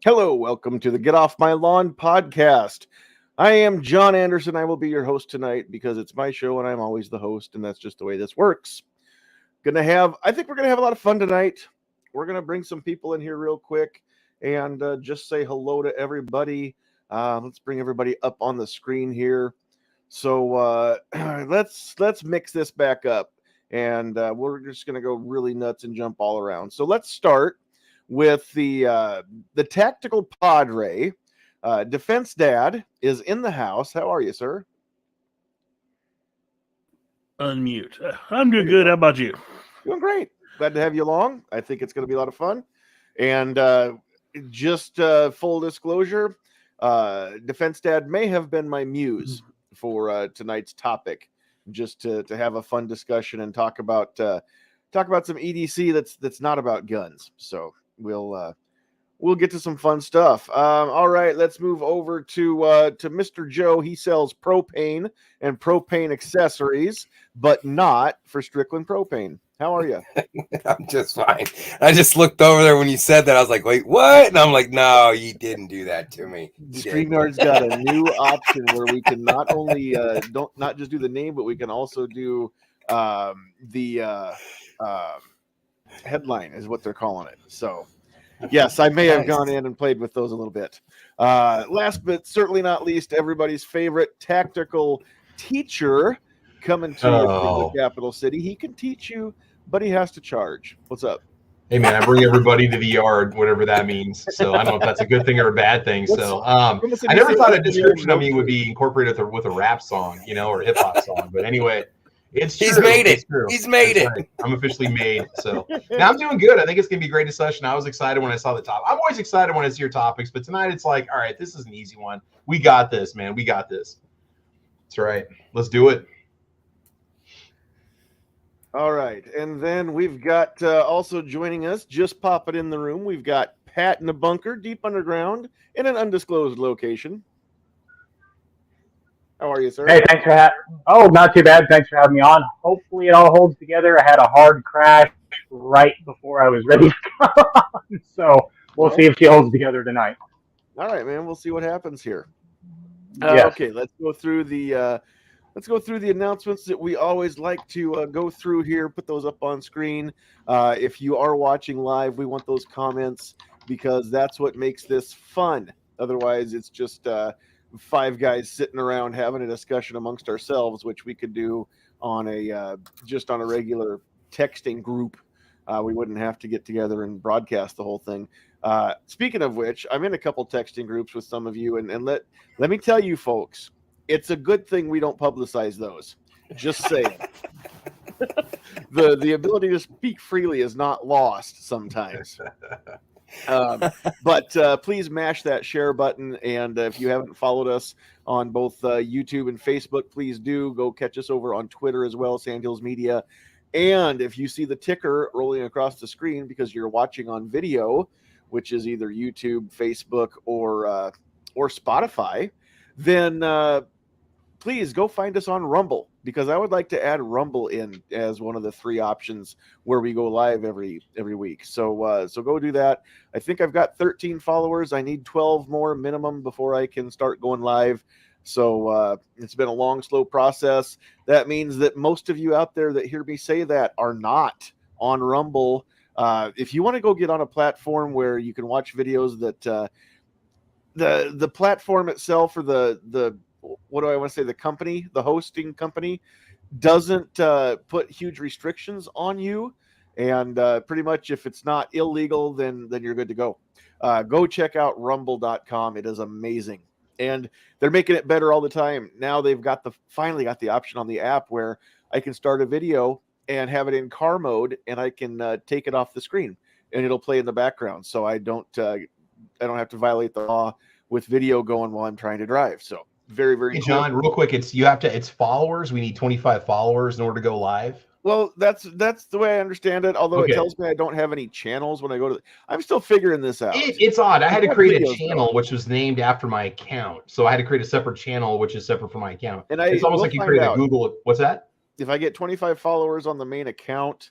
Hello, welcome to the Get Off My Lawn podcast. I am John Anderson. I will be your host tonight because it's my show and I'm always the host, and that's just the way this works. I think we're gonna have a lot of fun tonight. We're gonna bring some people in here real quick and just say hello to everybody. Let's bring everybody up on the screen here. So let's mix this back up, and we're just gonna go really nuts and jump all around. So let's start with the tactical padre. Defense Dad is in the house. How are you, sir? Unmute. I'm doing good. How about you? Doing great. Glad to have you along. I think it's going to be a lot of fun. And just full disclosure, Defense Dad may have been my muse for tonight's topic, just to have a fun discussion and talk about some EDC that's not about guns. So we'll get to some fun stuff. All right, let's move over to Mr. Joe. He sells propane and propane accessories, but not for Strickland Propane. How are you? I'm just fine. I just looked over there when you said that. I was like, wait, what? And I'm like, no, you didn't do that to me. StreamYard's got a new option where we can not only not just do the name, but we can also do the headline is what they're calling it. So yes, I may have gone in and played with those a little bit. Last but certainly not least, everybody's favorite tactical teacher coming to you from the capital city. He can teach you, but he has to charge. What's up? Hey, man, I bring everybody to the yard, whatever that means. So I don't know if that's a good thing or a bad thing. So I never thought a description of me would be incorporated with a rap song, or a hip hop song. But anyway, it's true. He's made it. It's true. He's made it. Right. I'm officially made. So now I'm doing good. I think it's going to be a great discussion. I was excited when I saw the top. I'm always excited when I see your topics, but tonight it's like, all right, this is an easy one. We got this, man. We got this. That's right. Let's do it. All right. And then we've got also joining us, just popping in the room, we've got Pat in the bunker, deep underground, in an undisclosed location. How are you, sir? Hey, thanks for not too bad. Thanks for having me on. Hopefully it all holds together. I had a hard crash right before I was ready to come on. So we'll see if she holds together tonight. All right, man. We'll see what happens here. Yes. Okay, let's go through the announcements that we always like to go through here. Put those up on screen. If you are watching live, we want those comments because that's what makes this fun. Otherwise, it's just five guys sitting around having a discussion amongst ourselves, which we could do on a regular texting group. We wouldn't have to get together and broadcast the whole thing. Speaking of which, I'm in a couple texting groups with some of you, and let me tell you folks, it's a good thing we don't publicize those. Just saying. The ability to speak freely is not lost sometimes. But please mash that share button, and if you haven't followed us on both YouTube and Facebook, please do go catch us over on Twitter as well, Sandhills Media. And if you see the ticker rolling across the screen because you're watching on video, which is either YouTube, Facebook, or Spotify, then please go find us on Rumble, because I would like to add Rumble in as one of the three options where we go live every week. So go do that. I think I've got 13 followers. I need 12 more minimum before I can start going live. So it's been a long, slow process. That means that most of you out there that hear me say that are not on Rumble. If you want to go get on a platform where you can watch videos that the platform itself, or the what do I want to say, the company, the hosting company, doesn't put huge restrictions on you, and pretty much if it's not illegal, then you're good to go. Go check out rumble.com. It is amazing, and they're making it better all the time. Now they've finally got the option on the app where I can start a video and have it in car mode, and I can take it off the screen and it'll play in the background, so I don't have to violate the law with video going while I'm trying to drive. So very, very Hey, cool. John, real quick, it's followers. We need 25 followers in order to go live. Well, that's the way I understand it. Although Okay. It tells me I don't have any channels when I go to. I'm still figuring this out. It's odd. I had to What create a videos, channel though? which was named after my account, so I had to create a separate channel which is separate from my account. And It's almost we'll like you find create out. a Google. What's that? If I get 25 followers on the main account,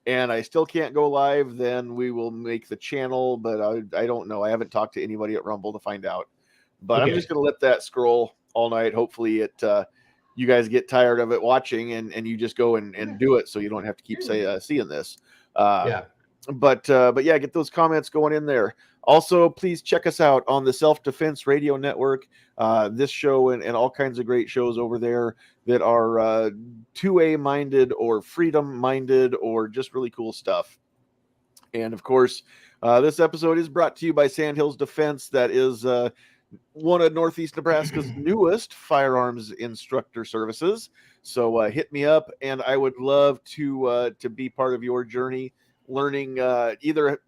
and I still can't go live, then we will make the channel. But I don't know. I haven't talked to anybody at Rumble to find out. But I'm Okay. just going to let that scroll all night. Hopefully you guys get tired of it watching and you just go and do it, so you don't have to keep seeing this. Yeah. But yeah, get those comments going in there. Also, please check us out on the Self Defense Radio Network. This show and all kinds of great shows over there that are 2A minded or freedom minded or just really cool stuff. And of course, this episode is brought to you by Sandhills Defense. That is one of Northeast Nebraska's newest firearms instructor services. So hit me up, and I would love to be part of your journey, learning either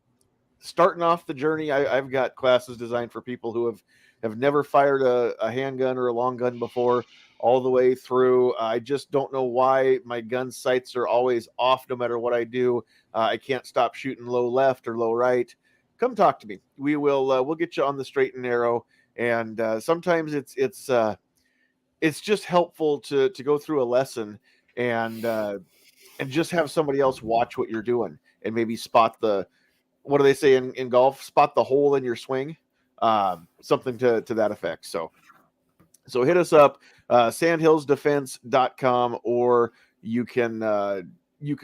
starting off the journey. I've got classes designed for people who have never fired a handgun or a long gun before, all the way through. I just don't know why my gun sights are always off no matter what I do. I can't stop shooting low left or low right. Come talk to me. We'll get you on the straight and narrow. And sometimes it's just helpful to go through a lesson and just have somebody else watch what you're doing and maybe spot what do they say in golf? Spot the hole in your swing, something to that effect. So hit us up, sandhillsdefense.com, or you can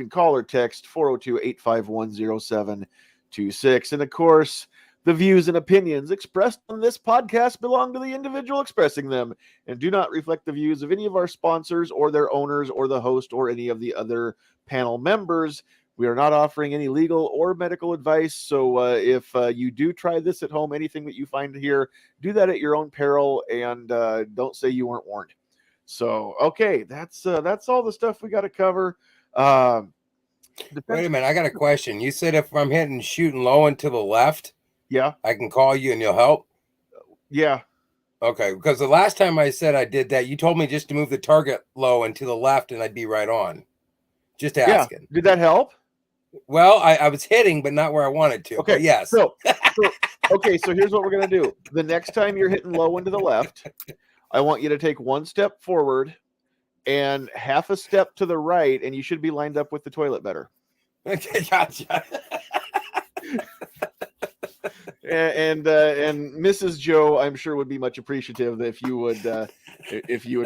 call or text 402-851-0726. And of course, the views and opinions expressed on this podcast belong to the individual expressing them and do not reflect the views of any of our sponsors or their owners or the host or any of the other panel members. We are not offering any legal or medical advice. So if you do try this at home, anything that you find here, do that at your own peril, and don't say you weren't warned. So, okay, that's all the stuff we got to cover. Wait a minute, I got a question. You said if I'm shooting low and to the left, yeah, I can call you and you'll help? Yeah. Okay, because the last time I said I did that, you told me just to move the target low and to the left and I'd be right on. Just asking. Yeah. Did that help? Well, I was hitting, but not where I wanted to. Okay, but yes. So here's what we're going to do. The next time you're hitting low and to the left, I want you to take one step forward and half a step to the right, and you should be lined up with the toilet better. Okay, gotcha. And Mrs. Joe, I'm sure, would be much appreciative if you would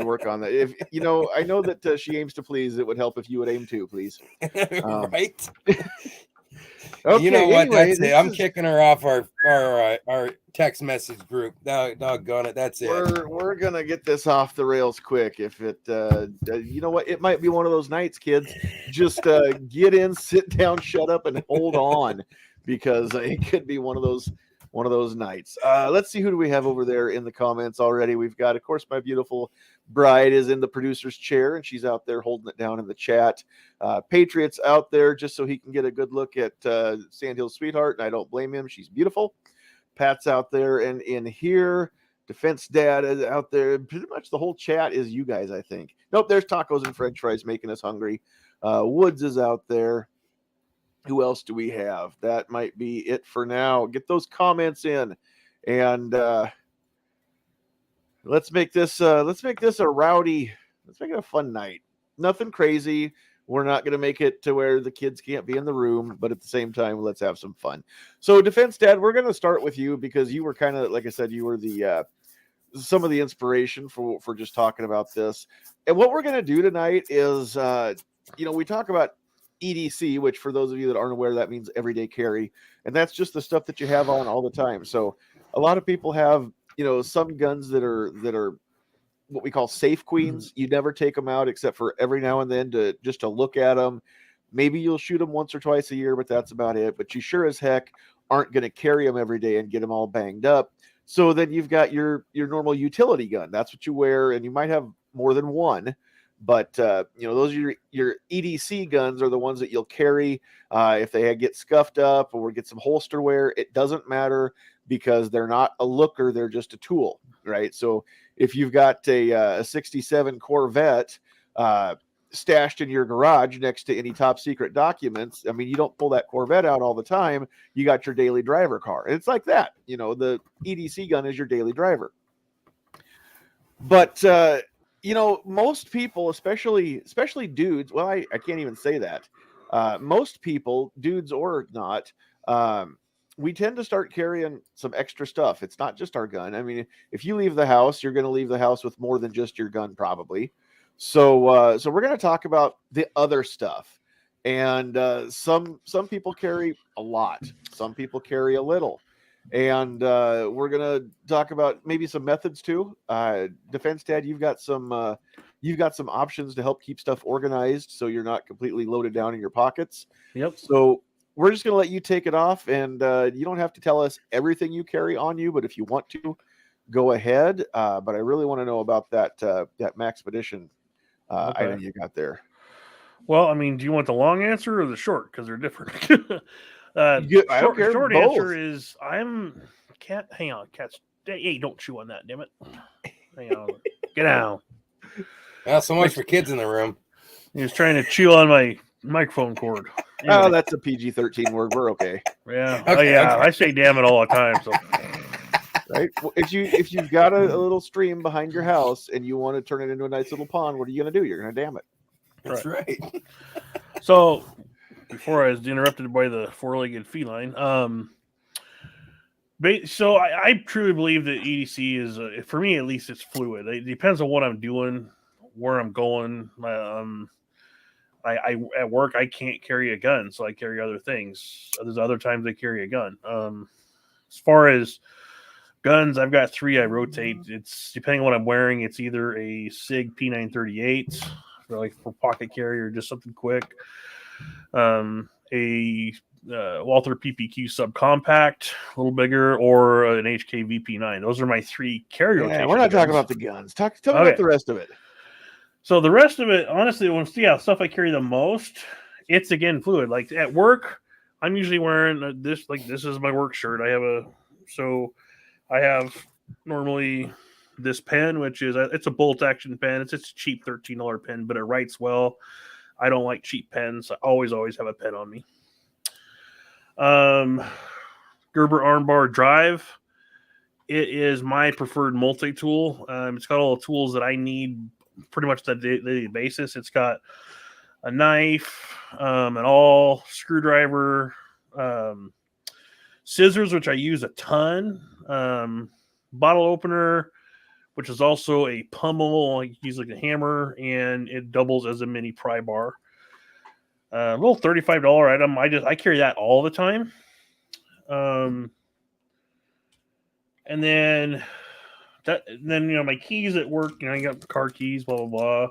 work on that. If I know that she aims to please. It would help if you would aim to please. Right. Okay. You know what? Anyway, that's it. I'm kicking her off our text message group. Doggone it. That's it. We're gonna get this off the rails quick. If it, you know what, it might be one of those nights, kids. Just get in, sit down, shut up, and hold on, because it could be one of those nights. Let's see, who do we have over there in the comments already? We've got, of course, my beautiful bride is in the producer's chair, and she's out there holding it down in the chat. Patriot's out there just so he can get a good look at Sandhill's sweetheart, and I don't blame him. She's beautiful. Pat's out there and in here. Defense Dad is out there. Pretty much the whole chat is you guys, I think. Nope, there's tacos and french fries making us hungry. Woods is out there. Who else do we have? That might be it for now. Get those comments in, and let's make this a rowdy. Let's make it a fun night. Nothing crazy. We're not going to make it to where the kids can't be in the room, but at the same time, let's have some fun. So, Defense Dad, we're going to start with you because you were kind of, like I said, you were the some of the inspiration for just talking about this. And what we're going to do tonight is, we talk about EDC, which for those of you that aren't aware, that means everyday carry, and that's just the stuff that you have on all the time. So, a lot of people have, some guns that are what we call safe queens. You never take them out except for every now and then to look at them. Maybe you'll shoot them once or twice a year, but that's about it. But you sure as heck aren't going to carry them every day and get them all banged up. So then you've got your normal utility gun. That's what you wear, and you might have more than one. But those are your EDC guns are the ones that you'll carry if they get scuffed up or get some holster wear. It doesn't matter because they're not a looker; they're just a tool, right? So if you've got a 67 Corvette stashed in your garage next to any top secret documents, I mean, you don't pull that Corvette out all the time. You got your daily driver car, and it's like that. The EDC gun is your daily driver. But most people, especially dudes, well, I can't even say that. most people, dudes or not, we tend to start carrying some extra stuff. It's not just our gun. I mean, if you leave the house, you're going to leave the house with more than just your gun, probably. So we're going to talk about the other stuff. And some people carry a lot. Some people carry a little. And we're going to talk about maybe some methods too. Defense Dad, you've got some options to help keep stuff organized so you're not completely loaded down in your pockets. Yep. So we're just going to let you take it off, and you don't have to tell us everything you carry on you, but if you want to, go ahead. But I really want to know about that Maxpedition item you got there. Well, I mean, do you want the long answer or the short? Because they're different. I don't care, short both. answer is hang on, cats. Hey, don't chew on that, damn it. Hang on. Get down. Well, so much for kids in the room. He was trying to chew on my microphone cord. Anyway. Oh, that's a PG-13 word. We're okay. Yeah. Okay, okay. I say damn it all the time. So Right. Well, if you've got a little stream behind your house and you want to turn it into a nice little pond, what are you going to do? You're going to dam it. That's right. So before I was interrupted by the four-legged feline, so I truly believe that EDC is, for me at least, it's fluid. It depends on what I'm doing, where I'm going. I at work I can't carry a gun, so I carry other things. There's other times I carry a gun. As far as guns, I've got 3 I rotate. It's depending on what I'm wearing. It's either a SIG P938 for pocket carry or just something quick. A Walther PPQ subcompact, a little bigger, or an HK VP9. Those are my 3 carry rotations. We're not talking about the guns. Tell me about the rest of it. So the rest of it, honestly, when stuff I carry the most, it's again fluid. Like at work, I'm usually wearing this. Like this is my work shirt. I have normally this pen, which is it's a bolt action pen. It's a cheap $13 pen, but it writes well. I don't like cheap pens. I always have a pen on me. Gerber armbar drive. It is my preferred multi-tool. It's got all the tools that I need pretty much on a daily basis. It's got a knife, an awl, screwdriver, scissors, which I use a ton, bottle opener, which is also a pummel. I use like a hammer, and it doubles as a mini pry bar. A little $35 item. I carry that all the time. And then my keys at work. I got car keys. Blah blah blah.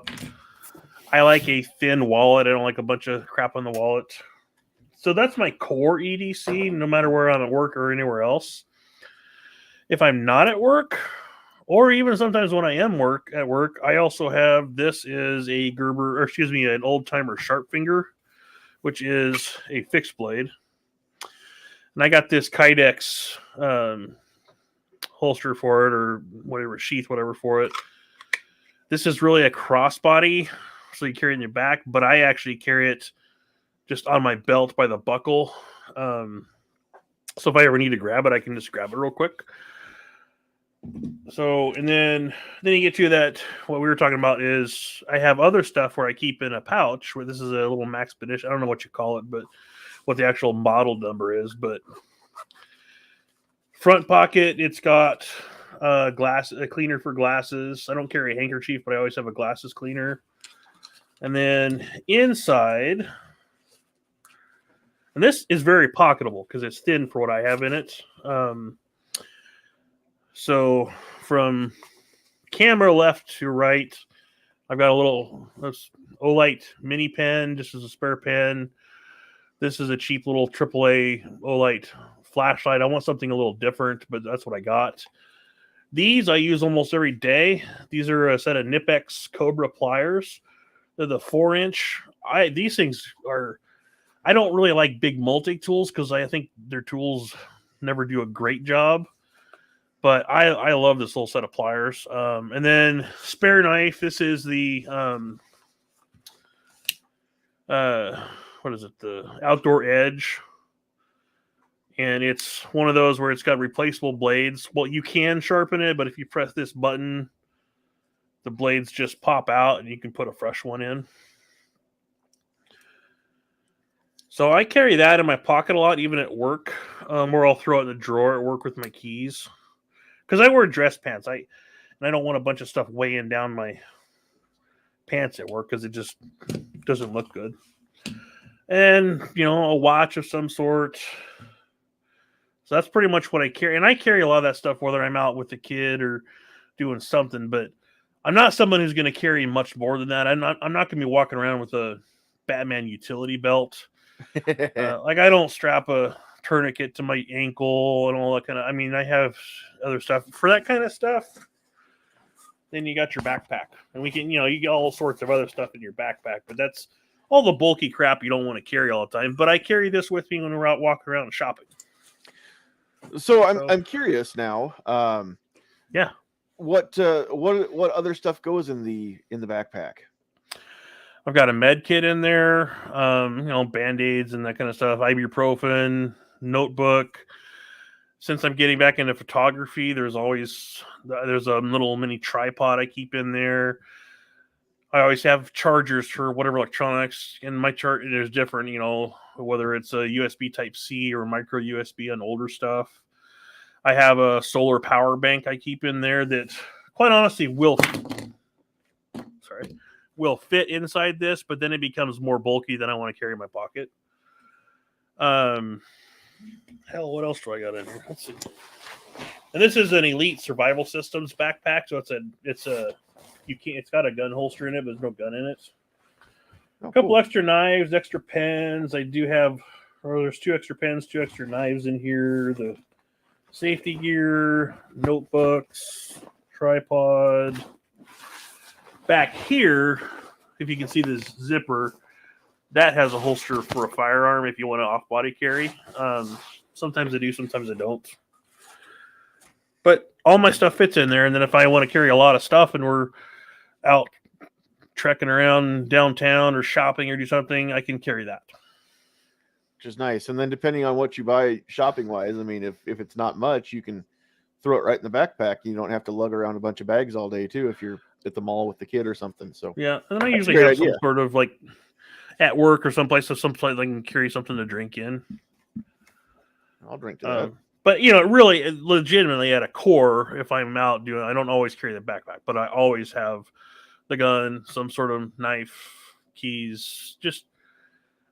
I like a thin wallet. I don't like a bunch of crap on the wallet. So that's my core EDC. No matter where I'm at work or anywhere else. If I'm not at work, or even sometimes when I am at work, I also have this is a Gerber, an old timer sharp finger, which is a fixed blade. And I got this Kydex holster for it, or whatever, sheath, whatever for it. This is really a crossbody, so you carry it in your back, but I actually carry it just on my belt by the buckle. So if I ever need to grab it, I can just grab it real quick. So, and then you get to that, what we were talking about is I have other stuff where I keep in a pouch, where this is a little Maxpedition. I don't know what you call it, but what the actual model number is, but front pocket, it's got a cleaner for glasses. I don't carry a handkerchief, but I always have a glasses cleaner. And then inside, and this is very pocketable because it's thin for what I have in it. So from camera left to right, I've got a little Olight mini pen. This is a spare pen. This is a cheap little AAA Olight flashlight. I want something a little different, but that's what I got. These I use almost every day. These are a set of Nipex Cobra pliers. They're the 4-inch. These things are. I don't really like big multi-tools because I think their tools never do a great job. But I love this little set of pliers. And then spare knife. This is the what is it? The Outdoor Edge. And it's one of those where it's got replaceable blades. Well, you can sharpen it, but if you press this button, the blades just pop out and you can put a fresh one in. So I carry that in my pocket a lot, even at work, or I'll throw it in the drawer at work with my keys. Because I wear dress pants. I don't want a bunch of stuff weighing down my pants at work because it just doesn't look good. And, a watch of some sort. So that's pretty much what I carry. And I carry a lot of that stuff, whether I'm out with the kid or doing something. But I'm not someone who's going to carry much more than that. I'm not going to be walking around with a Batman utility belt. Like I don't strap a tourniquet to my ankle and all that kind of. I mean, I have other stuff for that kind of stuff. Then you got your backpack, and we can, you get all sorts of other stuff in your backpack. But that's all the bulky crap you don't want to carry all the time. But I carry this with me when we're out walking around and shopping. So I'm curious now. Yeah. What other stuff goes in the backpack? I've got a med kit in there, Band-Aids and that kind of stuff, ibuprofen, notebook. Since I'm getting back into photography, there's a little mini tripod I keep in there. I always have chargers for whatever electronics. And my charger is different, whether it's a USB Type-C or micro USB on older stuff. I have a solar power bank I keep in there that, quite honestly, will fit inside this, but then it becomes more bulky than I want to carry in my pocket. Hell, what else do I got in here? Let's see. And this is an Elite Survival Systems backpack, so it's got a gun holster in it, but there's no gun in it. A couple extra knives, extra pens. There's 2 extra pens, 2 extra knives in here. The safety gear, notebooks, tripod. Back here, if you can see this zipper, that has a holster for a firearm if you want to off-body carry. Sometimes I do, sometimes I don't. But all my stuff fits in there, and then if I want to carry a lot of stuff and we're out trekking around downtown or shopping or do something, I can carry that. Which is nice. And then depending on what you buy shopping-wise, I mean, if it's not much, you can throw it right in the backpack. You don't have to lug around a bunch of bags all day, too, if you're at the mall with the kid or something. So yeah, and I usually have some sort of like at work or someplace I can carry something to drink in. I'll drink to that. But really, legitimately, at a core, if I'm out doing, I don't always carry the backpack, but I always have the gun, some sort of knife, keys. Just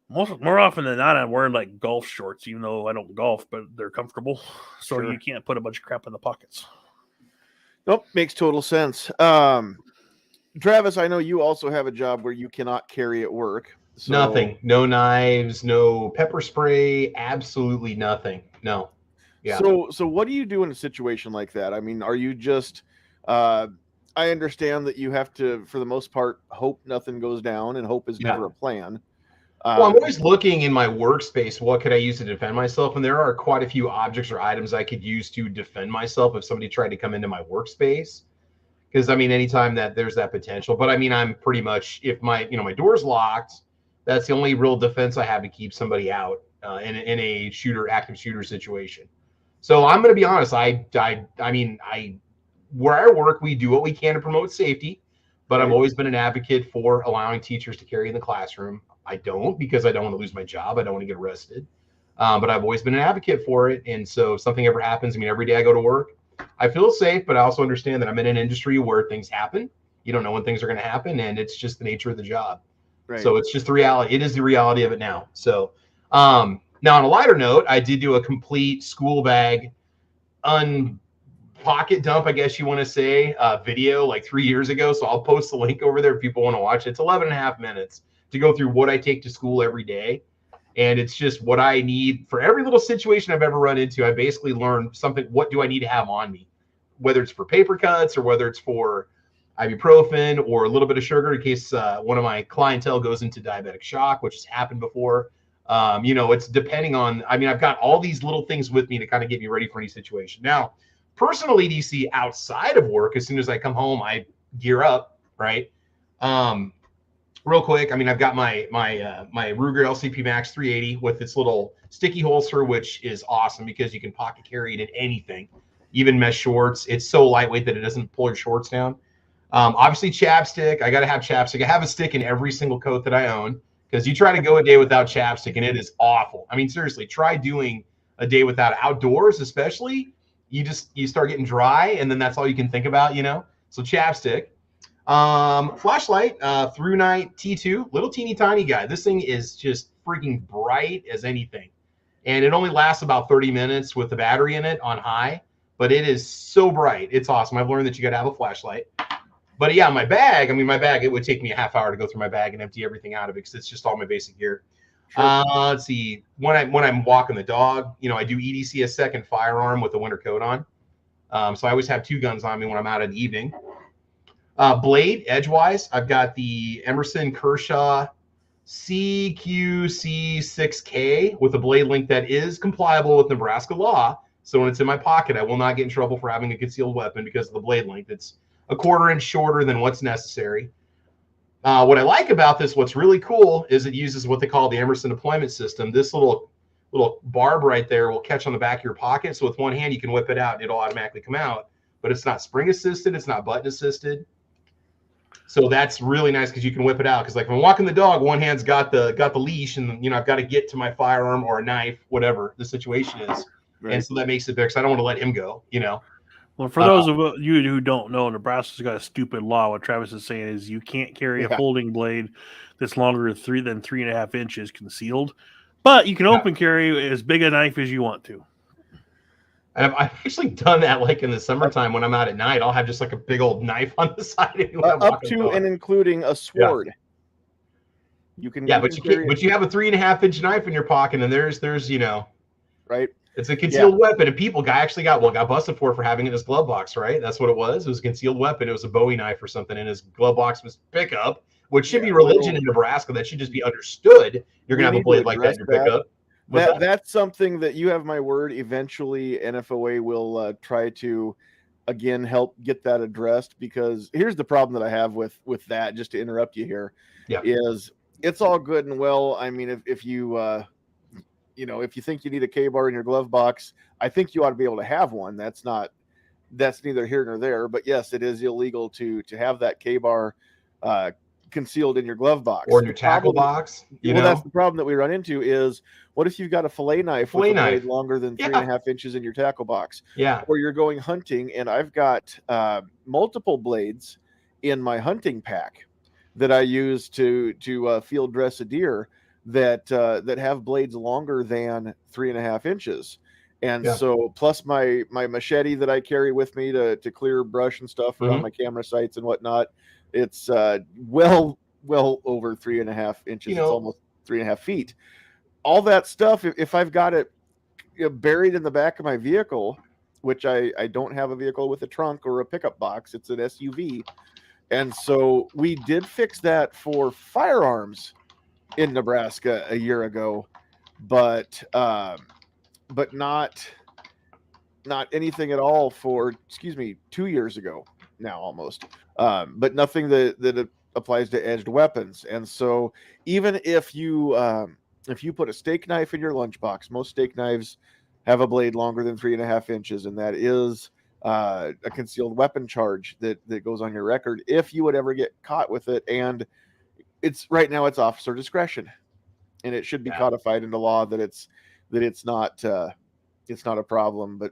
more often than not, I'm wearing like golf shorts, even though I don't golf, but they're comfortable, so you can't put a bunch of crap in the pockets. Nope, makes total sense. Travis, I know you also have a job where you cannot carry at work. So... Nothing. No knives, no pepper spray, absolutely nothing. No. Yeah. So what do you do in a situation like that? I mean, are you just I understand that you have to, for the most part, hope nothing goes down, and hope is never a plan. Well, I'm always looking in my workspace, what could I use to defend myself? And there are quite a few objects or items I could use to defend myself if somebody tried to come into my workspace. Because, I mean, anytime that there's that potential. But, I mean, I'm pretty much, if my door's locked, that's the only real defense I have to keep somebody out in a active shooter situation. So I'm going to be honest. Where I work, we do what we can to promote safety. But I've always been an advocate for allowing teachers to carry in the classroom. I don't, because I don't want to lose my job. I don't want to get arrested. But I've always been an advocate for it. And so if something ever happens, I mean, every day I go to work, I feel safe, but I also understand that I'm in an industry where things happen. You don't know when things are going to happen, and it's just the nature of the job. Right. So it's just the reality. It is the reality of it now. So now on a lighter note, I did do a complete school bag pocket dump, I guess you want to say, video like 3 years ago. So I'll post the link over there if people want to watch it. It's 11.5 minutes to go through what I take to school every day. And it's just what I need for every little situation I've ever run into. I basically learned something. What do I need to have on me? Whether it's for paper cuts or whether it's for ibuprofen or a little bit of sugar in case one of my clientele goes into diabetic shock, which has happened before. It's depending on, I mean, I've got all these little things with me to kind of get me ready for any situation. Now, personal EDC outside of work, as soon as I come home, I gear up, right? Real quick, I mean, I've got my Ruger LCP Max 380 with its little sticky holster, which is awesome because you can pocket carry it in anything, even mesh shorts. It's so lightweight that it doesn't pull your shorts down. Obviously, chapstick. I got to have chapstick. I have a stick in every single coat that I own because you try to go a day without chapstick and it is awful. I mean, seriously, try doing a day without outdoors, especially. You start getting dry, and then that's all you can think about, So chapstick. Flashlight, Through Night T2, little teeny tiny guy. This thing is just freaking bright as anything. And it only lasts about 30 minutes with the battery in it on high, but it is so bright. It's awesome. I've learned that you got to have a flashlight. But yeah, my bag, it would take me a half hour to go through my bag and empty everything out of it because it's just all my basic gear. Sure. Let's see. When I'm walking the dog, I do EDC a second firearm with a winter coat on. So I always have 2 guns on me when I'm out in the evening. Blade, edgewise, I've got the Emerson Kershaw CQC6K with a blade length that is compliable with Nebraska law. So when it's in my pocket, I will not get in trouble for having a concealed weapon because of the blade length. It's a 1/4 inch shorter than what's necessary. What I like about this, what's really cool, is it uses what they call the Emerson deployment system. This little barb right there will catch on the back of your pocket. So with one hand, you can whip it out and it'll automatically come out. But it's not spring assisted. It's not button assisted. So that's really nice because you can whip it out. Because like when I'm walking the dog, one hand's got the leash, and I've got to get to my firearm or a knife, whatever the situation is. Right. And so that makes it better because I don't want to let him go. Well, for those of you who don't know, Nebraska's got a stupid law. What Travis is saying is you can't carry a folding blade that's longer than 3.5 inches concealed, but you can open carry as big a knife as you want to. I've actually done that, like in the summertime when I'm out at night. I'll have just like a big old knife on the side. Up to and including a sword. Yeah. You can. Yeah, but you have a 3.5 inch knife in your pocket, and there's right. It's a concealed weapon, and actually got busted for having it in his glove box, right? That's what it was. It was a concealed weapon. It was a Bowie knife or something, and his glove box was pickup, which should be religion in Nebraska. That should just be understood. You're gonna have a blade like that in your pickup. That's something that you have my word. Eventually, NFOA will try to, again, help get that addressed. Because here's the problem that I have with that. Just to interrupt you here, is it's all good and well. I mean, if you if you think you need a K-bar in your glove box, I think you ought to be able to have one. That's neither here nor there. But yes, it is illegal to have that K-bar concealed in your glove box or in your tackle box. That's the problem that we run into is, what if you've got a fillet knife with a blade longer than 3.5 inches in your tackle box? Yeah. Or you're going hunting, and I've got multiple blades in my hunting pack that I use to field dress a deer that have blades longer than 3.5 inches. And so plus my machete that I carry with me to clear brush and stuff around my camera sites and whatnot, it's well over 3.5 inches. It's almost 3.5 feet. All that stuff, if I've got it buried in the back of my vehicle, which I don't have a vehicle with a trunk or a pickup box, it's an SUV. And so we did fix that for firearms in Nebraska a year ago, but not anything at all for 2 years ago now, almost. But nothing that applies to edged weapons. And so even if you put a steak knife in your lunchbox, most steak knives have a blade longer than 3.5 inches, and that is a concealed weapon charge that goes on your record if you would ever get caught with it. And it's right now it's officer discretion, and it should be codified into law that it's not a problem. But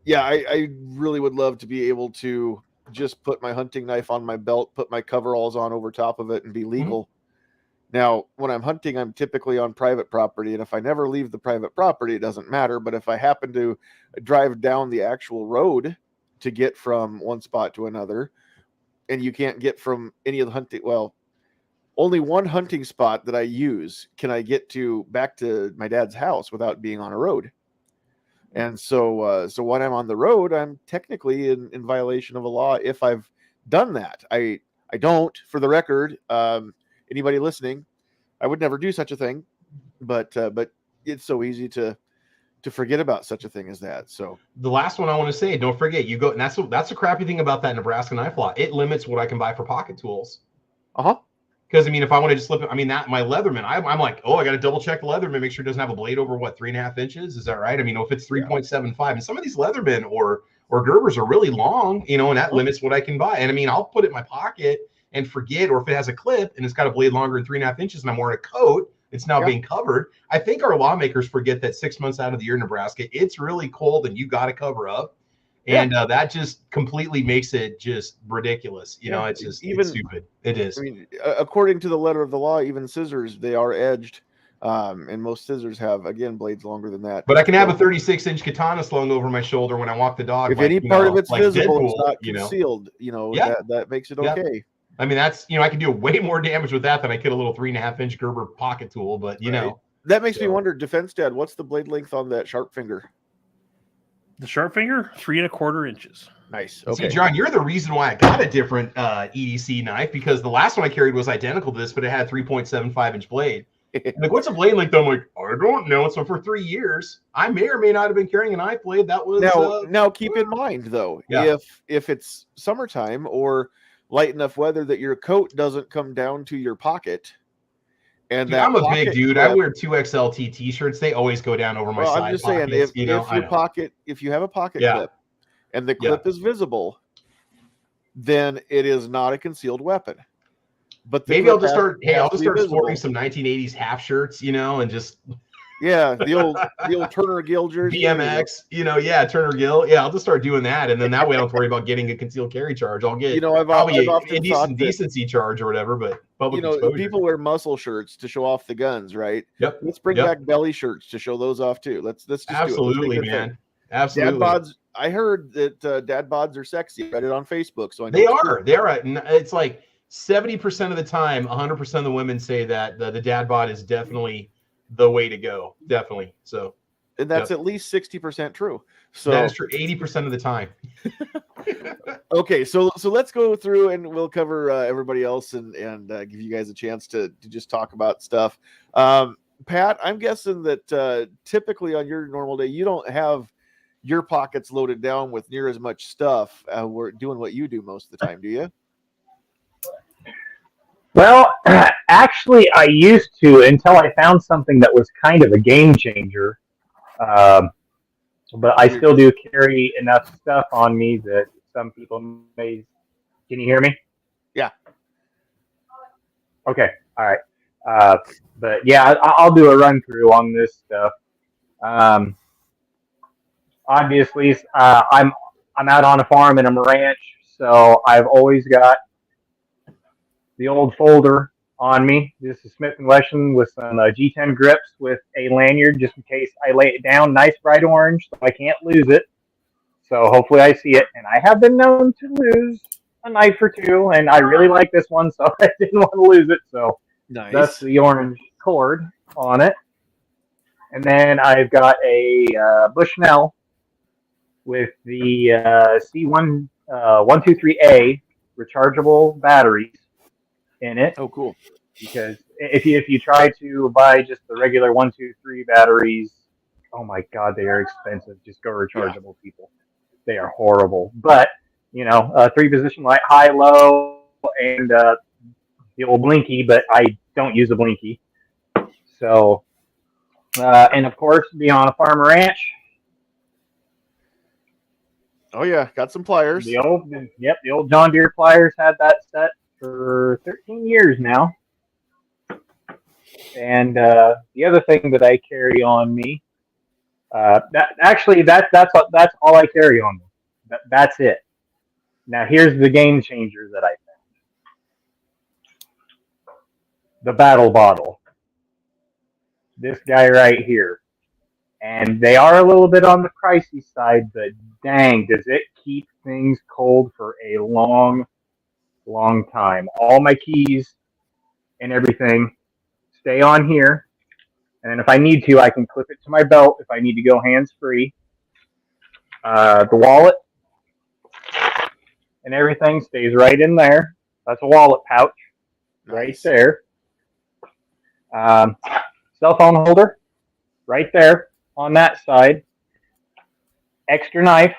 yeah, I really would love to be able to just put my hunting knife on my belt, put my coveralls on over top of it, and be legal. Now, when I'm hunting, I'm typically on private property, and if I never leave the private property, it doesn't matter. But if I happen to drive down the actual road to get from one spot to another, and you can't get from any of the hunting, only one hunting spot that I use can I get back to my dad's house without being on a road. And so when I'm on the road, I'm technically in violation of a law if I've done that. I don't, for the record, anybody listening, I would never do such a thing, but it's so easy to forget about such a thing as that. So the last one I want to say, don't forget, you go, and that's the crappy thing about that Nebraska knife law. It limits what I can buy for pocket tools. Because if I want to just slip it, that my Leatherman, I'm like, I got to double check the Leatherman, make sure it doesn't have a blade over 3.5 inches. Is that right? If it's 3.75, and some of these Leatherman or Gerbers are really long, and that limits what I can buy. And I'll put it in my pocket and forget, or if it has a clip and it's got a blade longer than 3.5 inches and I'm wearing a coat, it's now being covered. I think our lawmakers forget that 6 months out of the year in Nebraska, it's really cold and you got to cover up. And that just completely makes it just ridiculous. You know, it's just it's stupid. It is. I mean, according to the letter of the law, even scissors, they are edged. And most scissors have, again, blades longer than that. But I can have a 36-inch katana slung over my shoulder when I walk the dog. If any part of it's visible, it's not concealed. That makes it okay. Yeah. I mean, that's, I can do way more damage with that than I could a little 3.5-inch Gerber pocket tool. But you know, that makes me wonder, Defense Dad, what's the blade length on that sharp finger? The sharp finger, 3.25 inches. Nice. Okay, see, John, you're the reason why I got a different EDC knife, because the last one I carried was identical to this, but it had 3.75-inch blade. Like, what's a blade length? I'm like, I don't know. So for 3 years, I may or may not have been carrying a knife blade. That was now keep in mind though, if it's summertime or light enough weather that your coat doesn't come down to your pocket, and I'm a big dude. I wear 2XL t-shirts. They always go down over my side. I'm just saying, if you have a pocket clip and the clip is visible, then it is not a concealed weapon. But maybe I'll just start. Hey, I'll just start sporting some 1980s half shirts, and just the old Turner Gill jersey, BMX, Turner Gill. Yeah, I'll just start doing that, and then that way I don't worry about getting a concealed carry charge. I'll get I've often thought decency charge or whatever, but public exposure. People wear muscle shirts to show off the guns, right? Yep. Let's bring back belly shirts to show those off too. Let's just absolutely, do it. Man. Absolutely. Dad bods. I heard that dad bods are sexy. I read it on Facebook, so I know they are. They are. It's like 70% of the time, 100% of the women say that the dad bod is definitely the way to go. Definitely. So, and that's at least 60% true. So that is true 80% of the time. Okay, so let's go through and we'll cover everybody else and give you guys a chance to just talk about stuff. Pat, I'm guessing that typically on your normal day, you don't have your pockets loaded down with near as much stuff. We're doing what you do most of the time, do you? Well, actually, I used to until I found something that was kind of a game changer. But I still do carry enough stuff on me that some people may. Can you hear me? Yeah. Okay. All right. But yeah, I'll do a run through on this stuff. Obviously, I'm out on a farm and I'm a ranch, so I've always got the old folder on me. This is Smith & Wesson with some G10 grips with a lanyard just in case I lay it down nice bright orange so I can't lose it. So hopefully I see it. And I have been known to lose a knife or two, and I really like this one, so I didn't want to lose it. So that's the orange cord on it. And then I've got a Bushnell with the C123A rechargeable batteries in it. Oh, cool. Because if you try to buy just the regular 123 batteries, oh my God, they are expensive. Just go rechargeable, people. They are horrible. But 3-position light, high, low, and the old blinky. But I don't use a blinky. So, and of course, being on a farm or ranch. Oh yeah, got some pliers. The old John Deere pliers. Had that set for 13 years now. And the other thing that I carry on me, that's all I carry on me. That's it. Now here's the game changer that I found: the battle bottle. This guy right here, and they are a little bit on the pricey side, but dang, does it keep things cold for a long time. All my keys and everything stay on here, and then if I need to, I can clip it to my belt if I need to go hands-free. The wallet and everything stays right in there. That's a wallet pouch right there. Cell phone holder right there on that side. Extra knife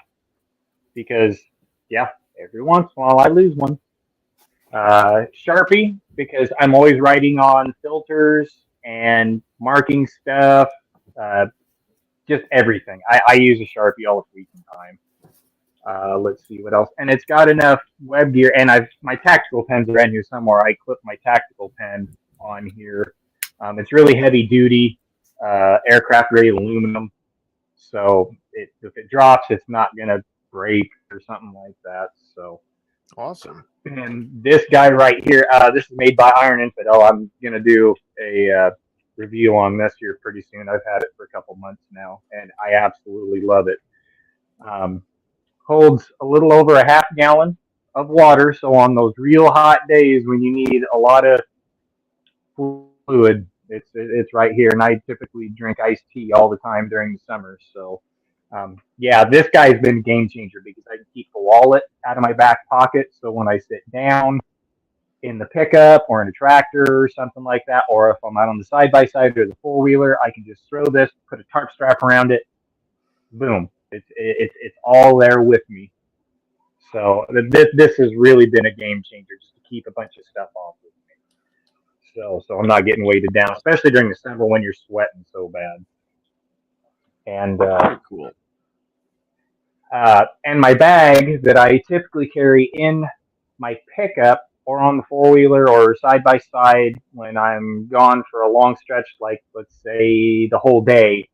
because, every once in a while I lose one. Sharpie, because I'm always writing on filters and marking stuff, just everything. I use a Sharpie all the freaking time. Let's see what else. And it's got enough web gear, and my tactical pens are in here somewhere. I clip my tactical pen on here. It's really heavy duty, aircraft grade aluminum. So if it drops, it's not gonna break or something like that. So Awesome. and this guy right here, this is made by Iron Infidel. I'm gonna do a review on this here pretty soon. I've had it for a couple months now, and I absolutely love it. Holds a little over a half gallon of water. So on those real hot days when you need a lot of fluid, it's right here. And I typically drink iced tea all the time during the summer. So yeah, this guy's been a game changer because I can keep the wallet out of my back pocket. So when I sit down in the pickup or in a tractor or something like that, or if I'm out on the side by side or the four wheeler, I can just throw this, put a tarp strap around it, boom. It's all there with me. So this has really been a game changer just to keep a bunch of stuff off with me. So I'm not getting weighted down, especially during the summer when you're sweating so bad. And cool. And my bag that I typically carry in my pickup or on the four wheeler or side by side when I'm gone for a long stretch, like let's say the whole day.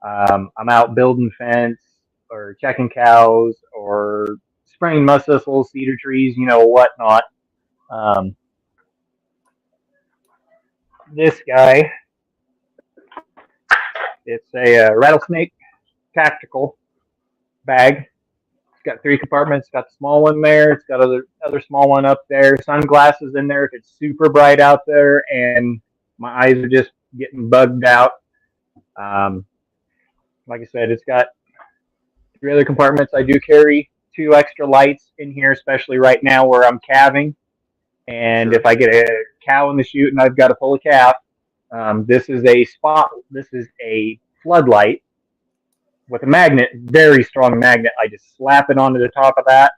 I'm out building fence or checking cows or spraying mussels, cedar trees, whatnot. This guy, it's a rattlesnake tactical bag. It's got 3 compartments. It's got the small one there. It's got other small one up there. Sunglasses in there if it's super bright out there and my eyes are just getting bugged out. Like I said, it's got 3 other compartments. I do carry 2 extra lights in here, especially right now where I'm calving. And if I get a cow in the chute and I've got to pull a calf, this is a floodlight with a magnet, very strong magnet. I just slap it onto the top of that,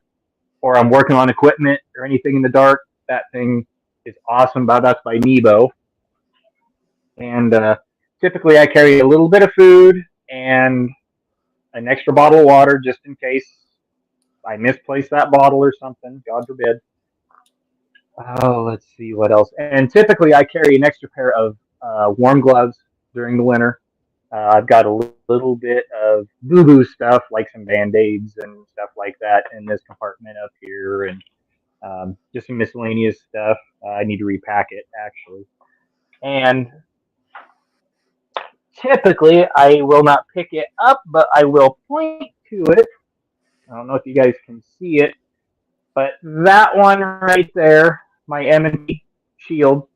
or I'm working on equipment or anything in the dark. That thing is awesome. That's by Nebo. And typically I carry a little bit of food and an extra bottle of water just in case I misplace that bottle or something, God forbid. Oh, let's see what else. And typically I carry an extra pair of warm gloves during the winter. I've got a little bit of boo-boo stuff like some Band-Aids and stuff like that in this compartment up here, and just some miscellaneous stuff. I need to repack it actually. And typically I will not pick it up, but I will point to it. I don't know if you guys can see it, but that one right there, my M&P shield,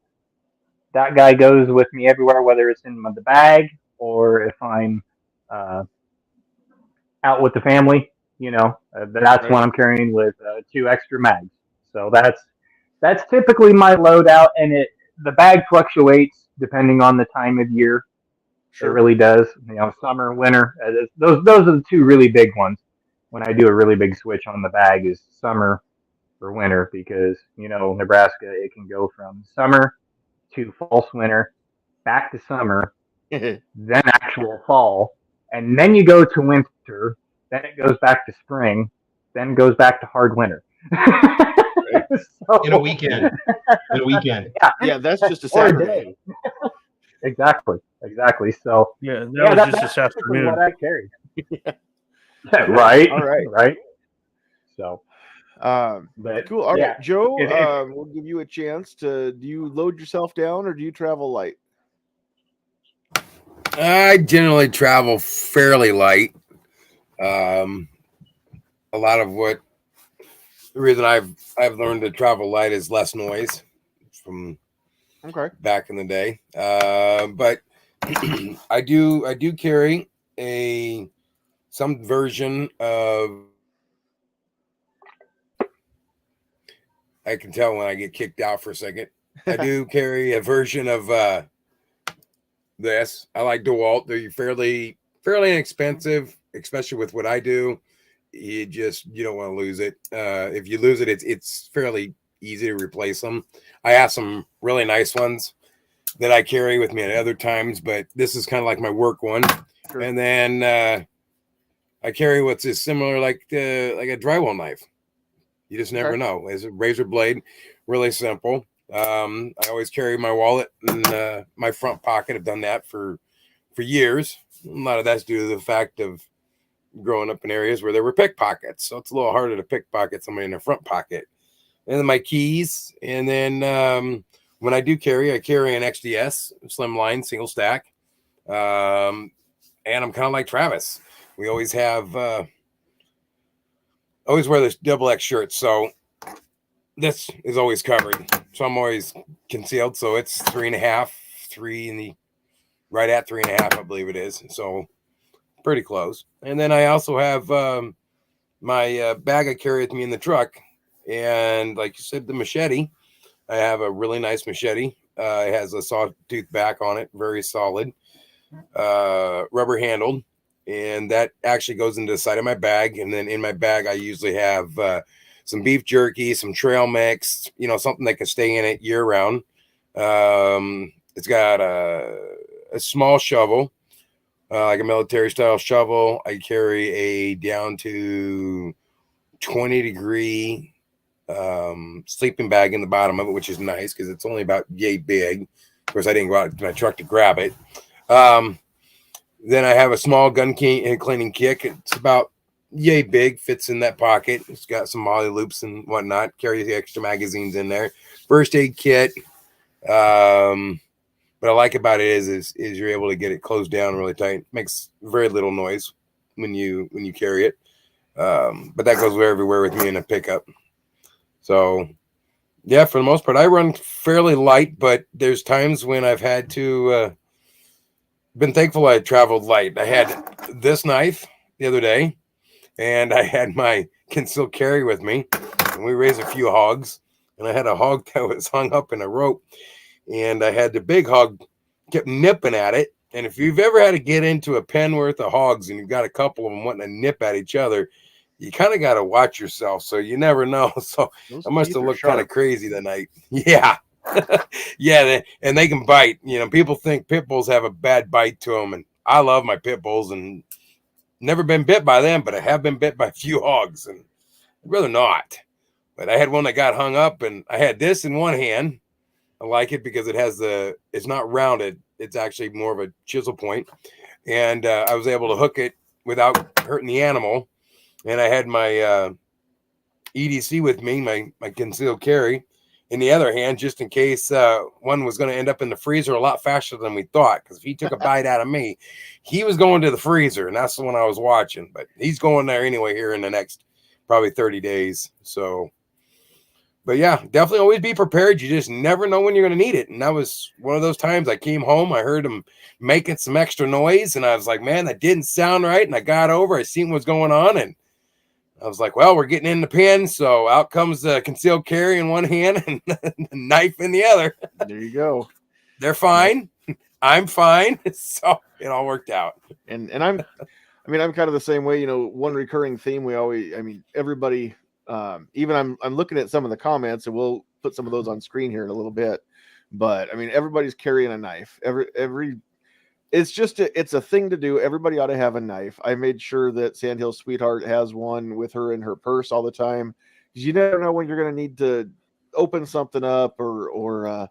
that guy goes with me everywhere, whether it's in the bag or if I'm out with the family, that's when I'm carrying with 2 extra mags. So that's typically my loadout, and the bag fluctuates depending on the time of year. Sure. It really does. Summer, winter. Those are the 2 really big ones. When I do a really big switch on the bag is summer or winter, because Nebraska, it can go from summer to false winter, back to summer, then actual fall, and then you go to winter, then it goes back to spring, then goes back to hard winter. So, in a weekend. Yeah, that's just a Saturday. Exactly. So that was just this afternoon. What I carried. Right. All right. Right. So, but cool. All right, Joe. We'll give you a chance to. Do you load yourself down or do you travel light? I generally travel fairly light. A lot of the reason I've learned to travel light is less noise from back in the day. But I do carry some version of. I can tell when I get kicked out for a second. I do carry a version of this. I like DeWalt. They're fairly inexpensive, especially with what I do. You don't want to lose it. If you lose it, it's fairly easy to replace them. I have some really nice ones that I carry with me at other times, but this is kind of like my work one. Sure. And then I carry what's is similar like a drywall knife. You just never Okay. know. It's a razor blade, really simple. I always carry my wallet in my front pocket. I've done that for years. A lot of that's due to the fact of growing up in areas where there were pickpockets, so it's a little harder to pickpocket somebody in their front pocket. And then my keys, and then when I do carry, I carry an XDS slimline single stack. And I'm kind of like Travis. We always have always wear this double X shirt, so this is always covered. So I'm always concealed. So it's 3.5, right at 3.5, I believe it is. So pretty close. And then I also have my bag I carry with me in the truck, and like you said, the machete. I have a really nice machete. It has a sawtooth back on it, very solid, rubber handled, and that actually goes into the side of my bag. And then in my bag, I usually have some beef jerky, some trail mix, something that can stay in it year round. It's got a small shovel, like a military style shovel. I carry a down to 20-degree sleeping bag in the bottom of it, which is nice because it's only about yay big. Of course, I didn't go out to my truck to grab it. Then I have a small gun cleaning kit. It's about yay big, fits in that pocket. It's got some molly loops and whatnot. Carries the extra magazines in there. First aid kit. What I like about it is you're able to get it closed down really tight. Makes very little noise when you carry it. But that goes everywhere with me in a pickup. So yeah, for the most part, I run fairly light, but there's times when I've had to been thankful I traveled light. I had this knife the other day, and I had my concealed carry with me, and we raised a few hogs, and I had a hog that was hung up in a rope, and I had the big hog kept nipping at it. And if you've ever had to get into a pen worth of hogs and you've got a couple of them wanting to nip at each other, you kind of got to watch yourself. So you never know. So Those I must teeth have are looked kind of sharp. crazy that night. Yeah. Yeah. And they can bite. People think pit bulls have a bad bite to them. And I love my pit bulls and never been bit by them, but I have been bit by a few hogs and I'd rather not. But I had one that got hung up and I had this in one hand. I like it because it's not rounded. It's actually more of a chisel point. And I was able to hook it without hurting the animal. And I had my EDC with me, my concealed carry, in the other hand, just in case one was going to end up in the freezer a lot faster than we thought. Because if he took a bite out of me, he was going to the freezer. And that's the one I was watching. But he's going there anyway here in the next probably 30 days. So, but yeah, definitely always be prepared. You just never know when you're going to need it. And that was one of those times I came home. I heard him making some extra noise. And I was like, man, that didn't sound right. And I got over. I seen what's going on. And I was like, well, we're getting in the pen. So out comes the concealed carry in one hand and the knife in the other. There you go. They're fine. I'm fine. So it all worked out. And I'm kind of the same way. One recurring theme everybody. Even I'm looking at some of the comments, and we'll put some of those on screen here in a little bit. But everybody's carrying a knife. It's a thing to do. Everybody ought to have a knife. I made sure that Sandhills Sweetheart has one with her in her purse all the time, because you never know when you're going to need to open something up, or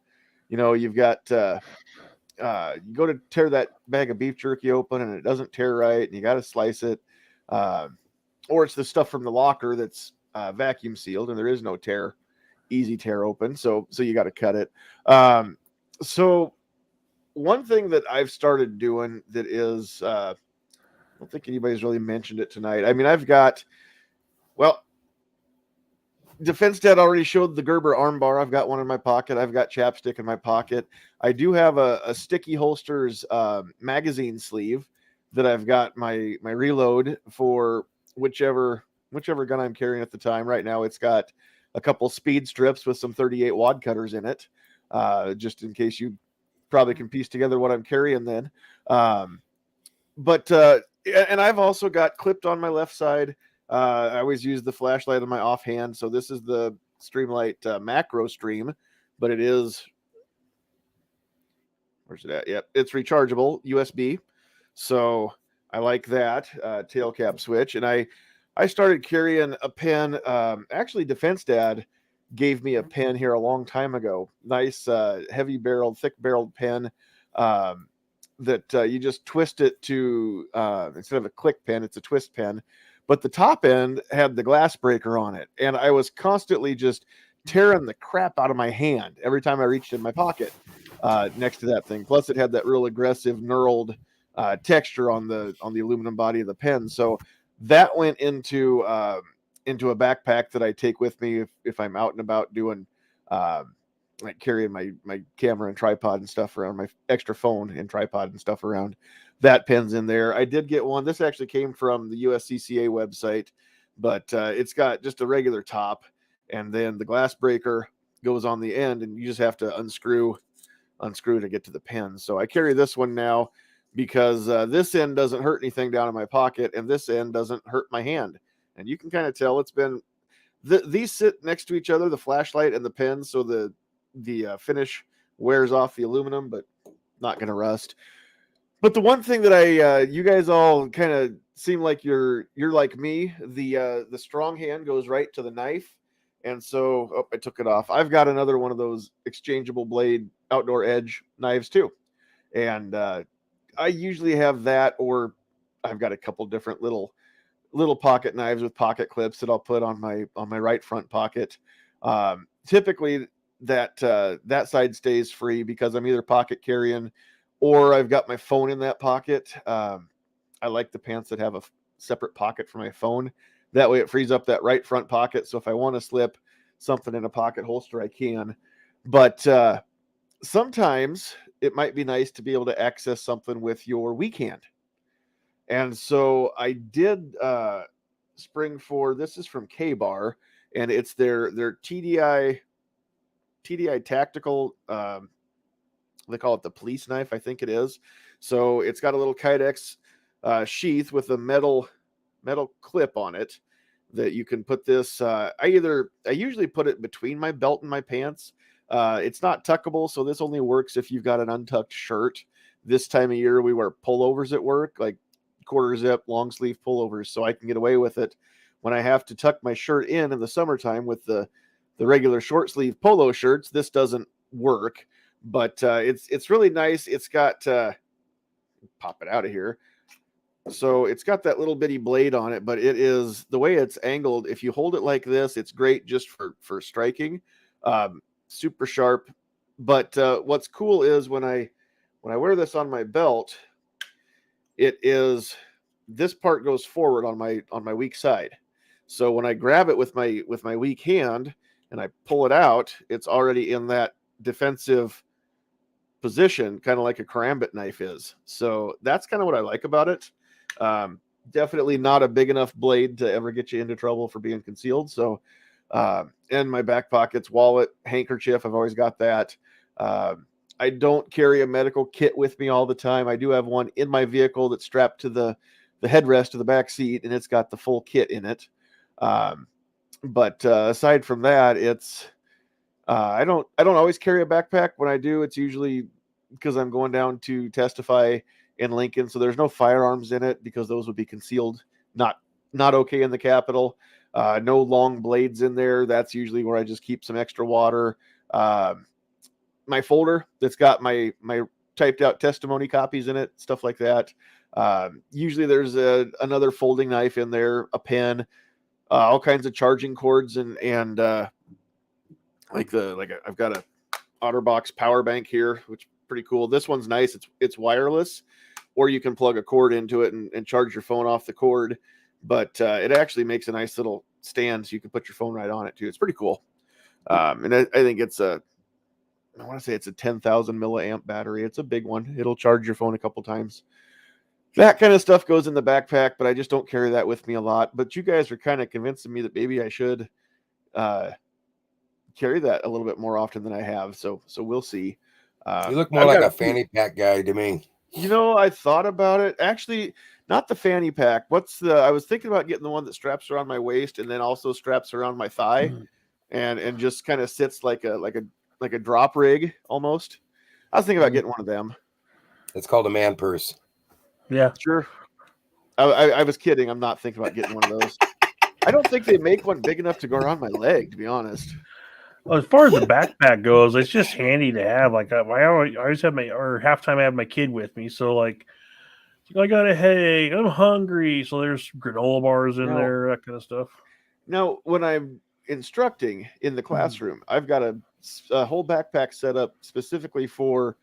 you've got you go to tear that bag of beef jerky open and it doesn't tear right, and you got to slice it, or it's the stuff from the locker that's vacuum sealed and there is no easy tear open, so you got to cut it. So one thing that I've started doing that is, I don't think anybody's really mentioned it tonight. I've got, Defense Dad already showed the Gerber armbar. I've got one in my pocket. I've got chapstick in my pocket. I do have a Sticky Holsters magazine sleeve that I've got my reload for whichever gun I'm carrying at the time. Right now, it's got a couple speed strips with some 38 wad cutters in it, just in case you probably can piece together what I'm carrying then. But I've also got clipped on my left side. I always use the flashlight on my offhand. So this is the Streamlight Macro Stream, but it is, where's it at? Yep, it's rechargeable USB. So I like that tail cap switch. And I started carrying a pen. Actually, Defense Dad gave me a pen here a long time ago. Nice, heavy barreled, thick barreled pen that you just twist it to, instead of a click pen, it's a twist pen. But the top end had the glass breaker on it. And I was constantly just tearing the crap out of my hand every time I reached in my pocket next to that thing. Plus, it had that real aggressive knurled texture on the aluminum body of the pen. So that went into a backpack that I take with me if I'm out and about doing like carrying my camera and tripod and stuff around, my extra phone and tripod and stuff around. That pen's in there. I did get one. This actually came from the USCCA website, but it's got just a regular top, and then the glass breaker goes on the end, and you just have to unscrew to get to the pen. So I carry this one now because this end doesn't hurt anything down in my pocket, and this end doesn't hurt my hand. And you can kind of tell it's been these sit next to each other, the flashlight and the pen, so the finish wears off the aluminum, but not going to rust. But the one thing that you guys all kind of seem like you're like me, the strong hand goes right to the knife. And so, I took it off. I've got another one of those exchangeable blade outdoor edge knives too. And I usually have that, or I've got a couple different little pocket knives with pocket clips that I'll put on my right front pocket. Typically that side stays free because I'm either pocket carrying or I've got my phone in that pocket. I like the pants that have a separate pocket for my phone. That way it frees up that right front pocket. So if I want to slip something in a pocket holster, I can. But sometimes it might be nice to be able to access something with your weak hand. And so I did spring for, this is from K-Bar, and it's their TDI tactical, they call it the police knife, I think it is. So it's got a little Kydex sheath with a metal clip on it that you can put this. I usually put it between my belt and my pants. It's not tuckable, so this only works if you've got an untucked shirt. This time of year, we wear pullovers at work, like quarter zip, long sleeve pullovers, so I can get away with it. When I have to tuck my shirt in the summertime with the regular short sleeve polo shirts, this doesn't work. But it's really nice. It's got pop it out of here. So it's got that little bitty blade on it, but it is the way it's angled. If you hold it like this, it's great just for striking. Super sharp. But what's cool is when I wear this on my belt, this part goes forward on my weak side. So when I grab it with my weak hand and I pull it out, it's already in that defensive position, kind of like a karambit knife is. So that's kind of what I like about it. Definitely not a big enough blade to ever get you into trouble for being concealed. So in my back pockets, wallet, handkerchief, I've always got that. I don't carry a medical kit with me all the time. I do have one in my vehicle that's strapped to the headrest of the back seat, and it's got the full kit in it. But aside from that, it's I don't always carry a backpack. When I do, it's usually because I'm going down to testify in Lincoln, so there's no firearms in it because those would be concealed. Not okay in the Capitol. No long blades in there. That's usually where I just keep some extra water. My folder that's got my typed out testimony copies in it, stuff like that. Usually there's another folding knife in there, a pen, all kinds of charging cords, and I've got a OtterBox power bank here, which is pretty cool. This one's nice. It's wireless, or you can plug a cord into it and charge your phone off the cord. But it actually makes a nice little stand, so you can put your phone right on it too. It's pretty cool. And I think I want to say it's a 10,000 milliamp battery. It's a big one. It'll charge your phone a couple times. That kind of stuff goes in the backpack, but I just don't carry that with me a lot. But you guys are kind of convincing me that maybe I should carry that a little bit more often than I have. So we'll see. You look more like a fanny pack guy to me. I thought about it. Actually, not the fanny pack. I was thinking about getting the one that straps around my waist and then also straps around my thigh and just kind of sits like a drop rig almost. I was thinking about getting one of them. It's called a man purse. Yeah. Sure. I was kidding. I'm not thinking about getting one of those. I don't think they make one big enough to go around my leg, to be honest. Well, as far as the backpack goes, it's just handy to have. Like I always have half time I have my kid with me, so like I got a headache, I'm hungry, so there's granola bars in there, that kind of stuff. Now, when I'm instructing in the classroom, I've got a whole backpack set up specifically for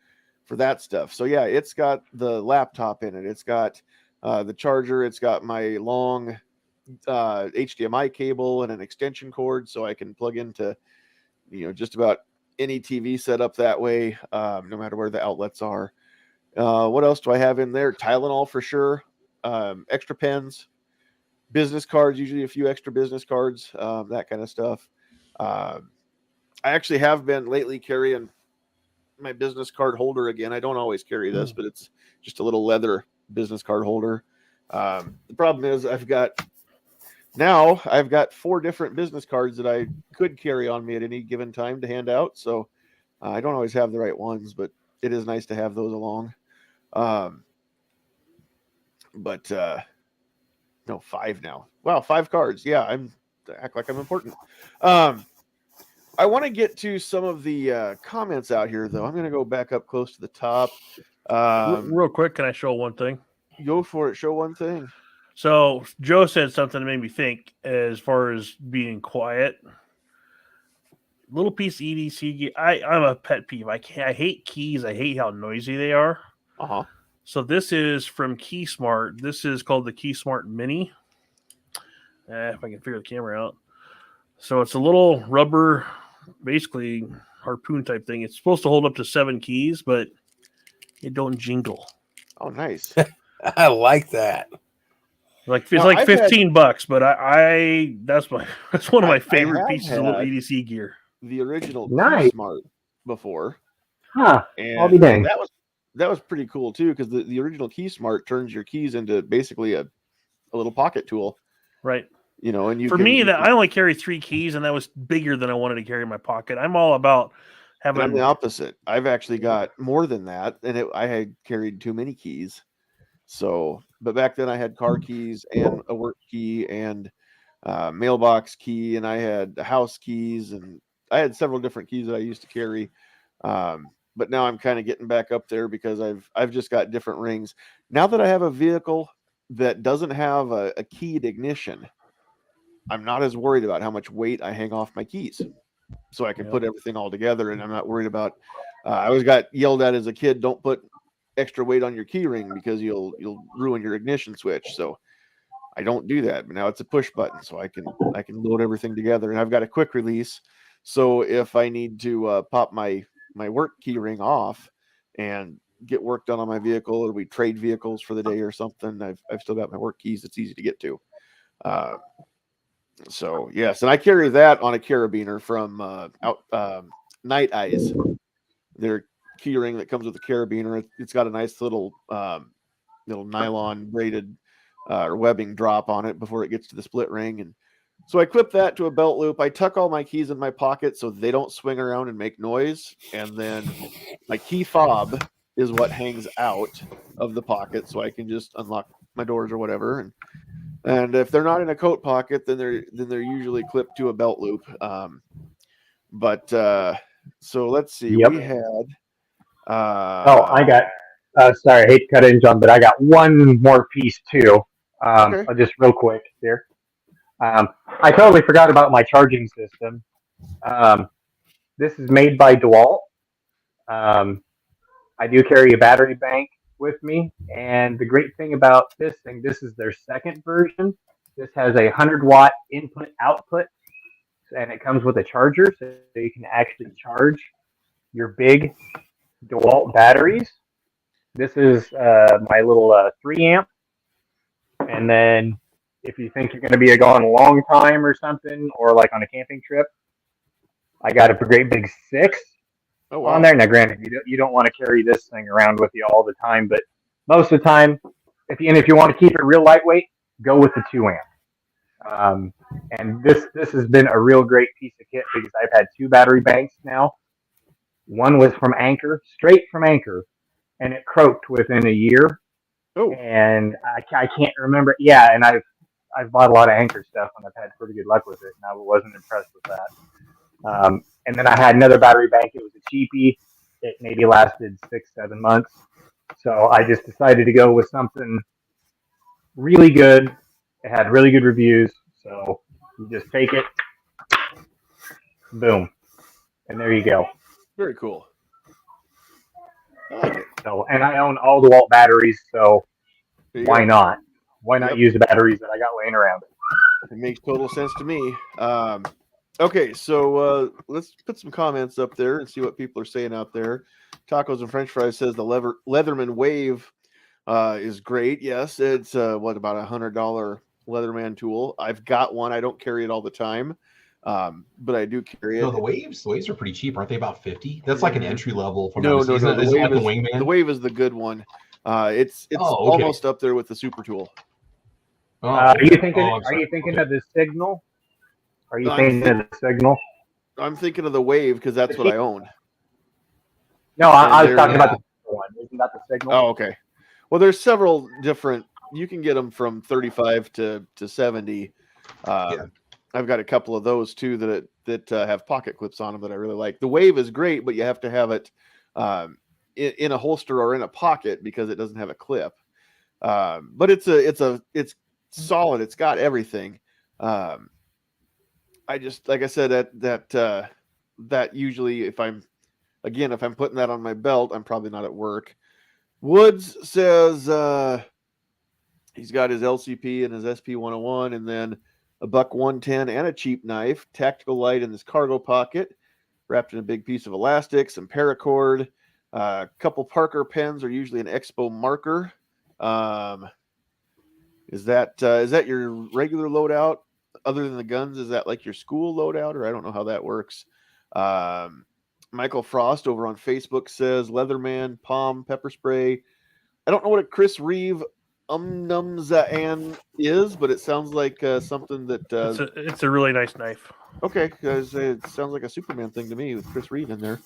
that stuff. So yeah, it's got the laptop in it. It's got the charger. It's got my long HDMI cable and an extension cord, so I can plug into just about any TV setup that way, no matter where the outlets are. What else do I have in there? Tylenol for sure. Extra pens, business cards, usually a few extra business cards, that kind of stuff. I actually have been lately carrying my business card holder again. I don't always carry this, but it's just a little leather business card holder. The problem is I've got 4 different business cards that I could carry on me at any given time to hand out. So I don't always have the right ones, but it is nice to have those along. No, 5 now. Wow, 5 cards. Yeah, I act like I'm important. I want to get to some of the comments out here, though. I'm going to go back up close to the top. Real quick, can I show one thing? Go for it. Show one thing. So Joe said something that made me think as far as being quiet. Little piece of EDC. I'm a pet peeve. I hate keys. I hate how noisy they are. Uh-huh. So this is from KeySmart. This is called the KeySmart Mini. If I can figure the camera out. So it's a little rubber, basically harpoon type thing. It's supposed to hold up to 7 keys, but it don't jingle. Oh, nice. I like that. Like it's like $15, but that's one of my favorite pieces of little EDC gear. The original Nice. KeySmart before. Huh. And I'll be dang. that was pretty cool too, because the original KeySmart turns your keys into basically a little pocket tool. Right. And I only carry 3 keys, and that was bigger than I wanted to carry in my pocket. I'm all about having. I'm the opposite. I've actually got more than that, and I had carried too many keys. So, but back then I had car keys and a work key and mailbox key, and I had house keys, and I had several different keys that I used to carry. But now I'm kind of getting back up there because I've just got different rings. Now that I have a vehicle that doesn't have a keyed ignition, I'm not as worried about how much weight I hang off my keys. So I can put everything all together, and I'm not worried about I always got yelled at as a kid, don't put extra weight on your key ring because you'll ruin your ignition switch. So I don't do that. But now it's a push button, so I can load everything together, and I've got a quick release. So if I need to pop my work key ring off and get work done on my vehicle, or we trade vehicles for the day or something, I've still got my work keys. It's easy to get to. So yes, and I carry that on a carabiner from Night Eyes. Their key ring that comes with the carabiner. It's got a nice little nylon braided or webbing drop on it before it gets to the split ring, and so I clip that to a belt loop. I tuck all my keys in my pocket so they don't swing around and make noise, and then my key fob is what hangs out of the pocket, so I can just unlock my doors or whatever. And if they're not in a coat pocket, then they're usually clipped to a belt loop. So let's see. Yep. We had. I got. Sorry, I hate to cut in, John, but I got one more piece too. Okay. Just real quick here. I totally forgot about my charging system. This is made by DeWalt. I do carry a battery bank with me, and the great thing about this thing, this is their second version. This has a 100-watt input output, and it comes with a charger, so you can actually charge your big DeWalt batteries. This is my little 3 amp, and then if you think you're going to be gone a long time or something, or like on a camping trip, I got a great big 6 on there. Now, granted, you don't want to carry this thing around with you all the time, but most of the time, if you want to keep it real lightweight, go with the 2 amp. And this has been a real great piece of kit because I've had 2 battery banks now. One was from Anchor, straight from Anchor, and it croaked within a year. Oh, and I can't remember. Yeah, and I've bought a lot of Anchor stuff, and I've had pretty good luck with it, and I wasn't impressed with that. And then I had another battery bank. It was a cheapie. It maybe lasted 6-7 months. So I just decided to go with something really good. It had really good reviews. So you just take it, boom, and there you go. very cool. I like it. So, and I own all DeWalt batteries, so There you why go. not? Why not Yep. use the batteries that I got laying around? It makes total sense to me. Okay, so let's put some comments up there and see what people are saying out there. Tacos and French fries says the Leatherman Wave is great. Yes, it's what, about $100 Leatherman tool. I've got one. I don't carry it all the time, but I do carry it. No, the waves are pretty cheap, aren't they? About 50. That's like an entry level. From No. Isn't it like the Wingman? The Wave is the good one. It's okay. almost up there with the Super Tool. Oh, Are you okay. thinking? Oh, I'm Are sorry. you thinking Okay. of the Signal? Are you I'm thinking of the Signal? I'm thinking of the Wave because that's what I own. No, And I was they're- talking about the Signal one. Isn't that the Signal? Oh, okay. Well, there's several different. You can get them from 35 to 70. Yeah. I've got a couple of those too that have pocket clips on them that I really like. The Wave is great, but you have to have it in a holster or in a pocket because it doesn't have a clip. But it's solid. It's got everything. I just, like I said, that usually if I'm putting that on my belt, I'm probably not at work. Woods says he's got his LCP and his SP-101, and then a buck 110 and a cheap knife, tactical light in his cargo pocket, wrapped in a big piece of elastic, some paracord, a couple Parker pens are usually an Expo marker. Is that your regular loadout? Other than the guns, is that like your school loadout, or I don't know how that works. Michael Frost over on Facebook says Leatherman, palm, pepper spray. I don't know what a Chris Reeve Numza is, but it sounds like something that It's a really nice knife. okay, because it sounds like a Superman thing to me with Chris Reeve in there.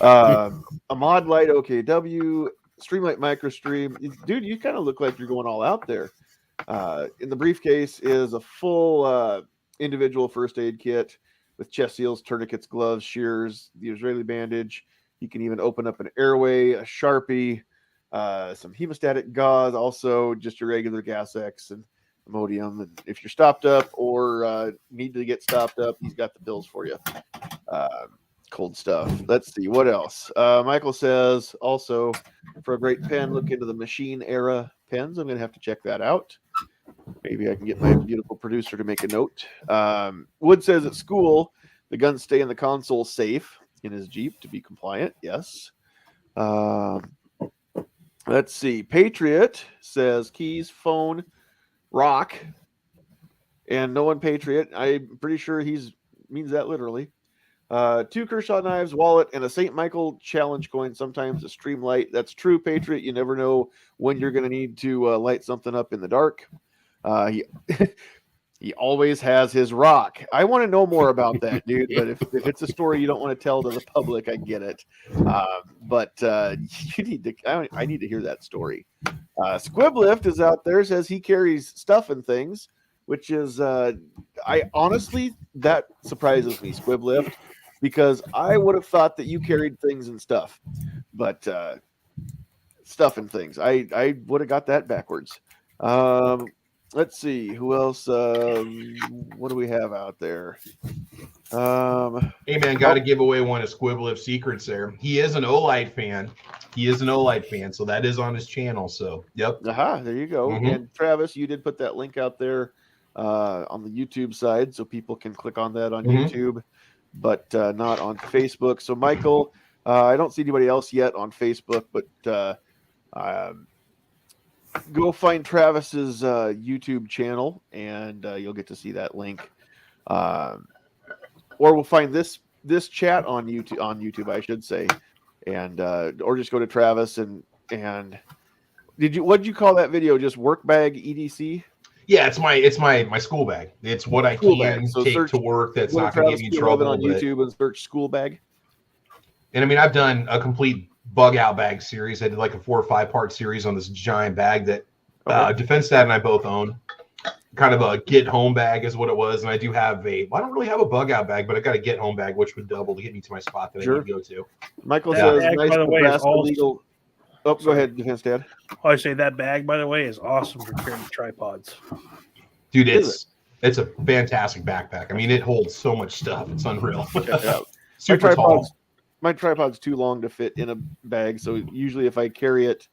A Mod Light OKW, Streamlight MicroStream. Dude, you kind of look like you're going all out there. In the briefcase is a full individual first aid kit with chest seals, tourniquets, gloves, shears, the Israeli bandage. You can even open up an airway, a Sharpie, some hemostatic gauze, also just your regular Gas X and Imodium. And if you're stopped up or need to get stopped up, he's got the pills for you. Cold stuff. Let's see what else. Michael says also for a great pen, look into the machine era pens. I'm going to have to check that out. Maybe I can get my beautiful producer to make a note. Wood says at school, the guns stay in the console safe in his Jeep to be compliant. Yes. Let's see. Patriot says keys, phone, rock, and no one Patriot. I'm pretty sure means that literally. 2 Kershaw knives, wallet, and a St. Michael challenge coin. Sometimes a stream light. That's true, Patriot. You never know when you're going to need to light something up in the dark. He always has his rock. I want to know more about that, dude. But if it's a story you don't want to tell to the public, I get it. But you need to. I need to hear that story. Squiblift is out there. Says he carries stuff and things, which is I honestly that surprises me, Squiblift, because I would have thought that you carried things and stuff, but stuff and things. I would have got that backwards. Let's see who else. What do we have out there? Hey man, got to give away one of Squiblift's secrets there. He is an Olight fan. So that is on his channel. So yep. Aha, there you go. Mhm. And Travis, you did put that link out there on the YouTube side, so people can click on that on Mhm. YouTube, but not on Facebook. So Michael, I don't see anybody else yet on Facebook, but go find Travis's YouTube channel, and you'll get to see that link. Or we'll find this chat on YouTube, I should say, and or just go to Travis and what did you call that video? Just work bag EDC? Yeah, it's my school bag. It's what I School can bag. So take search- to work. That's Go to not going to Travis get me in P11 trouble. on YouTube and search school bag. And I mean, I've done a complete bug out bag series. I did like a 4 or 5 part series on this giant bag that Okay. Defense Dad and I both own kind of a get home bag is what it was. And I do have I don't really have a bug out bag, but I got a get home bag, which would double to get me to my spot that I need to go to. Michael That says, bag, nice by the way, is Nebraska all- legal. Oh, go ahead, Defense Dad. I say that bag, by the way, is awesome for carrying tripods. Dude, Is it's a fantastic backpack. I mean, it holds so much stuff. It's unreal. Check it out. Super tall. My tripod's too long to fit in a bag, so usually if I carry it,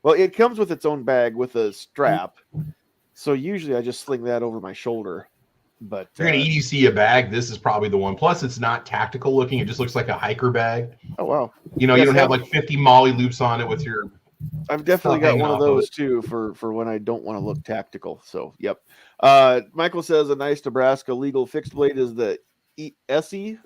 well, it comes with its own bag with a strap. So usually I just sling that over my shoulder. But If you're gonna EDC a bag, this is probably the one. Plus, it's not tactical looking. It just looks like a hiker bag. oh wow, You know, Yes, you don't have I've- like 50 molly loops on it with your. I've definitely got hanging one of off of those it. too for when I don't want to look tactical. So yep. Michael says a nice Nebraska legal fixed blade is the SE.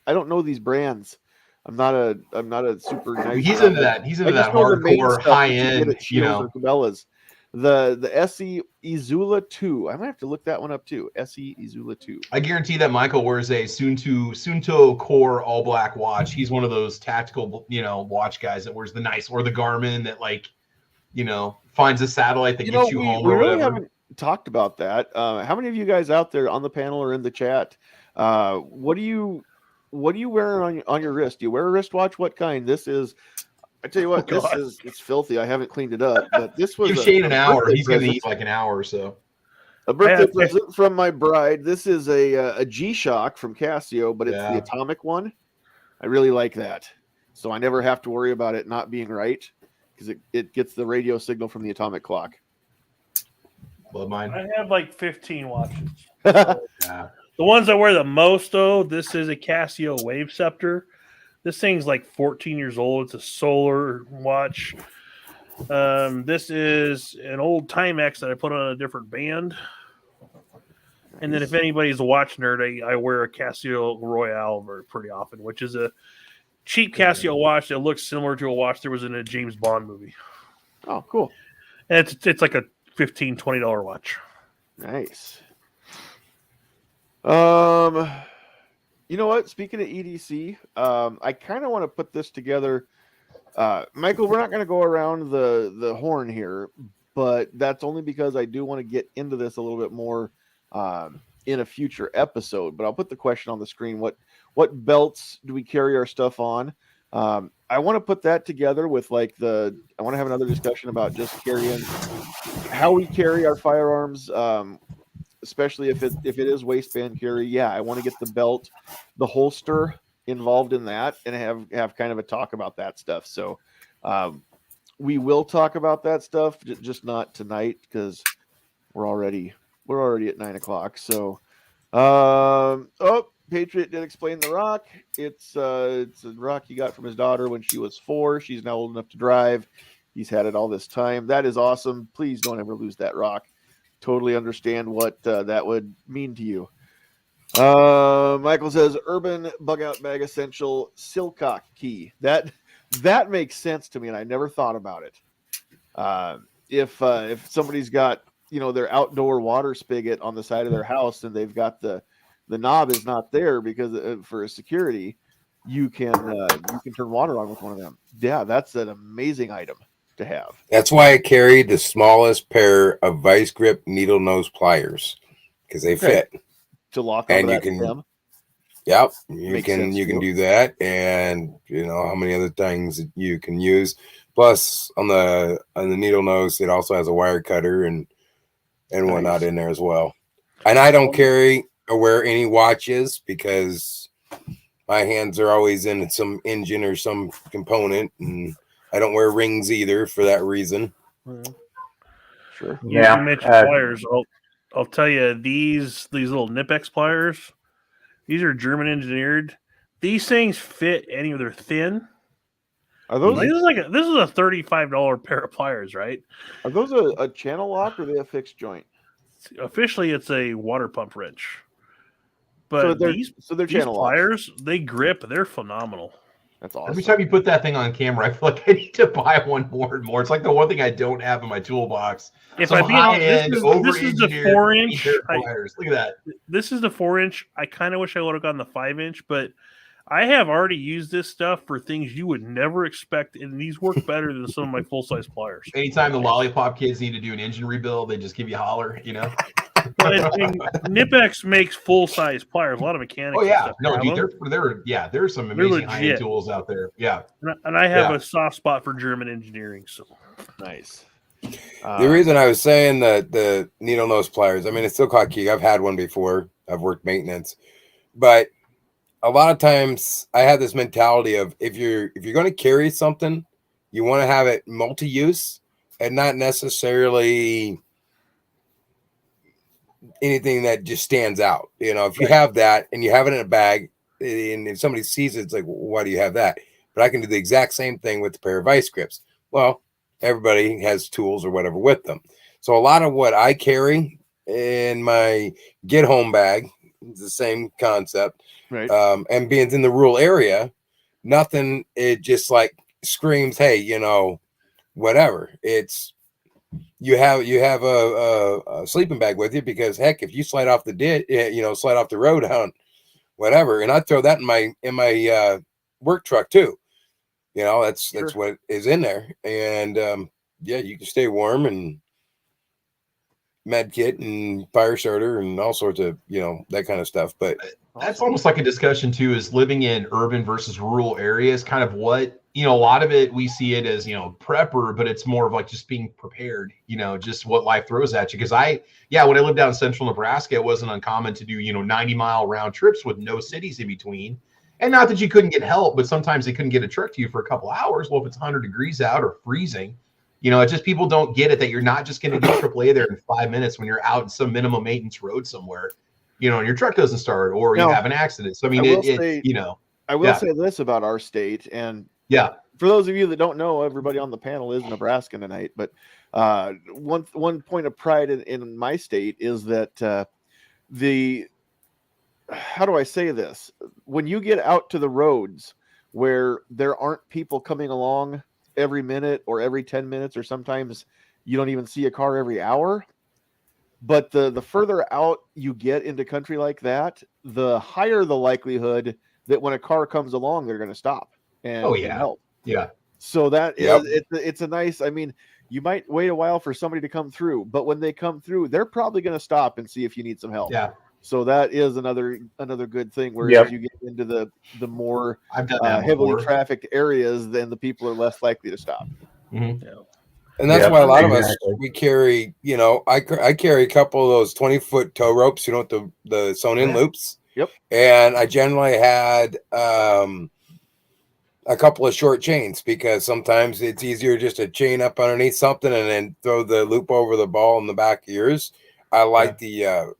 I don't know these brands. I'm not a super nice. He's into that. He's into I just that know the main hardcore, stuff that high you get end. at Shields or Cabela's. The SE Izula 2. I might have to look that one up too. SE Izula 2. I guarantee that Michael wears a Sunto Core all black watch. He's one of those tactical, watch guys that wears the nice or the Garmin that finds a satellite that gets you home we or really whatever. haven't talked about that. How many of you guys out there on the panel or in the chat? What are you wearing on your wrist? Do you wear a wristwatch? What kind? This is. I tell you what, it's filthy. I haven't cleaned it up, but this was Give Shane an hour. birthday He's going to present. need like an hour or so. A birthday have- present from my bride. This is a G-Shock from Casio, but it's the Yeah. atomic one. I really like that. So I never have to worry about it not being right because it gets the radio signal from the atomic clock. Love mine. I have like 15 watches. Yeah. The ones I wear the most, though, this is a Casio Wave Scepter. This thing's like 14 years old. It's a solar watch. This is an old Timex that I put on a different band. And then if anybody's a watch nerd, I wear a Casio Royale pretty often, which is a cheap Casio watch that looks similar to a watch there was in a James Bond movie. Oh, cool. And it's like a $15, $20 watch. Nice. You know what? Speaking of EDC, I kind of want to put this together. Michael, we're not going to go around the horn here, but that's only because I do want to get into this a little bit more in a future episode. But I'll put the question on the screen. What belts do we carry our stuff on? I want to put that together with I want to have another discussion about just carrying how we carry our firearms. Especially if it is waistband carry. Yeah, I want to get the belt, the holster involved in that and have kind of a talk about that stuff. So we will talk about that stuff, just not tonight because we're already at 9 o'clock. So Patriot did explain the rock. It's a rock he got from his daughter when she was 4. She's now old enough to drive. He's had it all this time. That is awesome. Please don't ever lose that rock. Totally understand what that would mean to you. Michael says urban bug out bag essential Silcock key. That makes sense to me, and I never thought about it. If somebody's got their outdoor water spigot on the side of their house and they've got the knob is not there because for security, you can turn water on with one of them. Yeah, that's an amazing item to have. That's why I carry the smallest pair of vice grip needle nose pliers because they fit. To lock And onto you that can- stem. Yep, Makes sense, you can too. do that, and how many other things that you can use. Plus, on the needle nose, it also has a wire cutter and whatnot in there as well. And I don't carry or wear any watches because my hands are always in some engine or some component, and I don't wear rings either for that reason. Sure. You mentioned pliers. I'll tell you, these little Nipex pliers, these are German engineered. These things fit any of they're thin. Are those This is a $35 pair of pliers, right? Are those a channel lock or are they a fixed joint? Officially, it's a water pump wrench. So But they're these channel locks. pliers, they grip. They're phenomenal. That's awesome. Every time you put that thing on camera, I feel like I need to buy one more and more. It's like the one thing I don't have in my toolbox. If Some I be honest, high-end, this is the over-engineered 4-inch. pair of pliers. Look at that. This is the 4-inch. I kind of wish I would have gotten the 5-inch, but I have already used this stuff for things you would never expect, and these work better than some of my full-size pliers. Anytime the lollipop kids need to do an engine rebuild, they just give you a holler, you know. Well, and Nipex makes full-size pliers. A lot of mechanics. Oh yeah, and stuff no, have dude, them. there's some They're amazing high-end legit. tools out there. Yeah, And I have Yeah. a soft spot for German engineering. So Nice. The reason I was saying that the needle nose pliers, I mean, it's still called key. I've had one before. I've worked maintenance, but a lot of times I have this mentality of if you're going to carry something, you want to have it multi-use and not necessarily anything that just stands out. You know, if you have that and you have it in a bag, and if somebody sees it, it's like, well, why do you have that? But I can do the exact same thing with a pair of vice grips. Well, everybody has tools or whatever with them. So a lot of what I carry in my get home bag is the same concept. Right. And being in the rural area, nothing, it just like screams, hey, you know, whatever. It's you have a sleeping bag with you because heck, if you slide off slide off the road on whatever, and I throw that in my work truck too. You know, that's what is in there, and yeah, you can stay warm and med kit and fire starter and all sorts of, you know, that kind of stuff. But that's almost like a discussion too, is living in urban versus rural areas, kind of what, you know, a lot of it, we see it as, you know, prepper, but it's more of like just being prepared, you know, just what life throws at you. Because when I lived down in central Nebraska, it wasn't uncommon to do, you know, 90-mile round trips with no cities in between. And not that you couldn't get help, but sometimes they couldn't get a truck to you for a couple hours. Well, if it's 100 degrees out or freezing, you know, it's just people don't get it that you're not just going to get AAA there in 5 minutes when you're out in some minimum maintenance road somewhere, you know, and your truck doesn't start or you have an accident. So, I mean, I will say this about our state. And for those of you that don't know, everybody on the panel is Nebraskan tonight. But one point of pride in my state is that how do I say this? When you get out to the roads where there aren't people coming along every minute or every 10 minutes, or sometimes you don't even see a car every hour. But the further out you get into country like that, the higher the likelihood that when a car comes along, they're going to stop and help. Yeah. So that it's a nice, I mean, you might wait a while for somebody to come through, but when they come through, they're probably going to stop and see if you need some help. Yeah. So that is another good thing. Whereas you get into the more heavily trafficked areas, then the people are less likely to stop. Mm-hmm. Yeah. And that's why a lot of us, we carry, you know, I carry a couple of those 20-foot tow ropes, you know, with the sewn in loops. Yep. And I generally had a couple of short chains because sometimes it's easier just to chain up underneath something and then throw the loop over the ball in the back of yours. I like the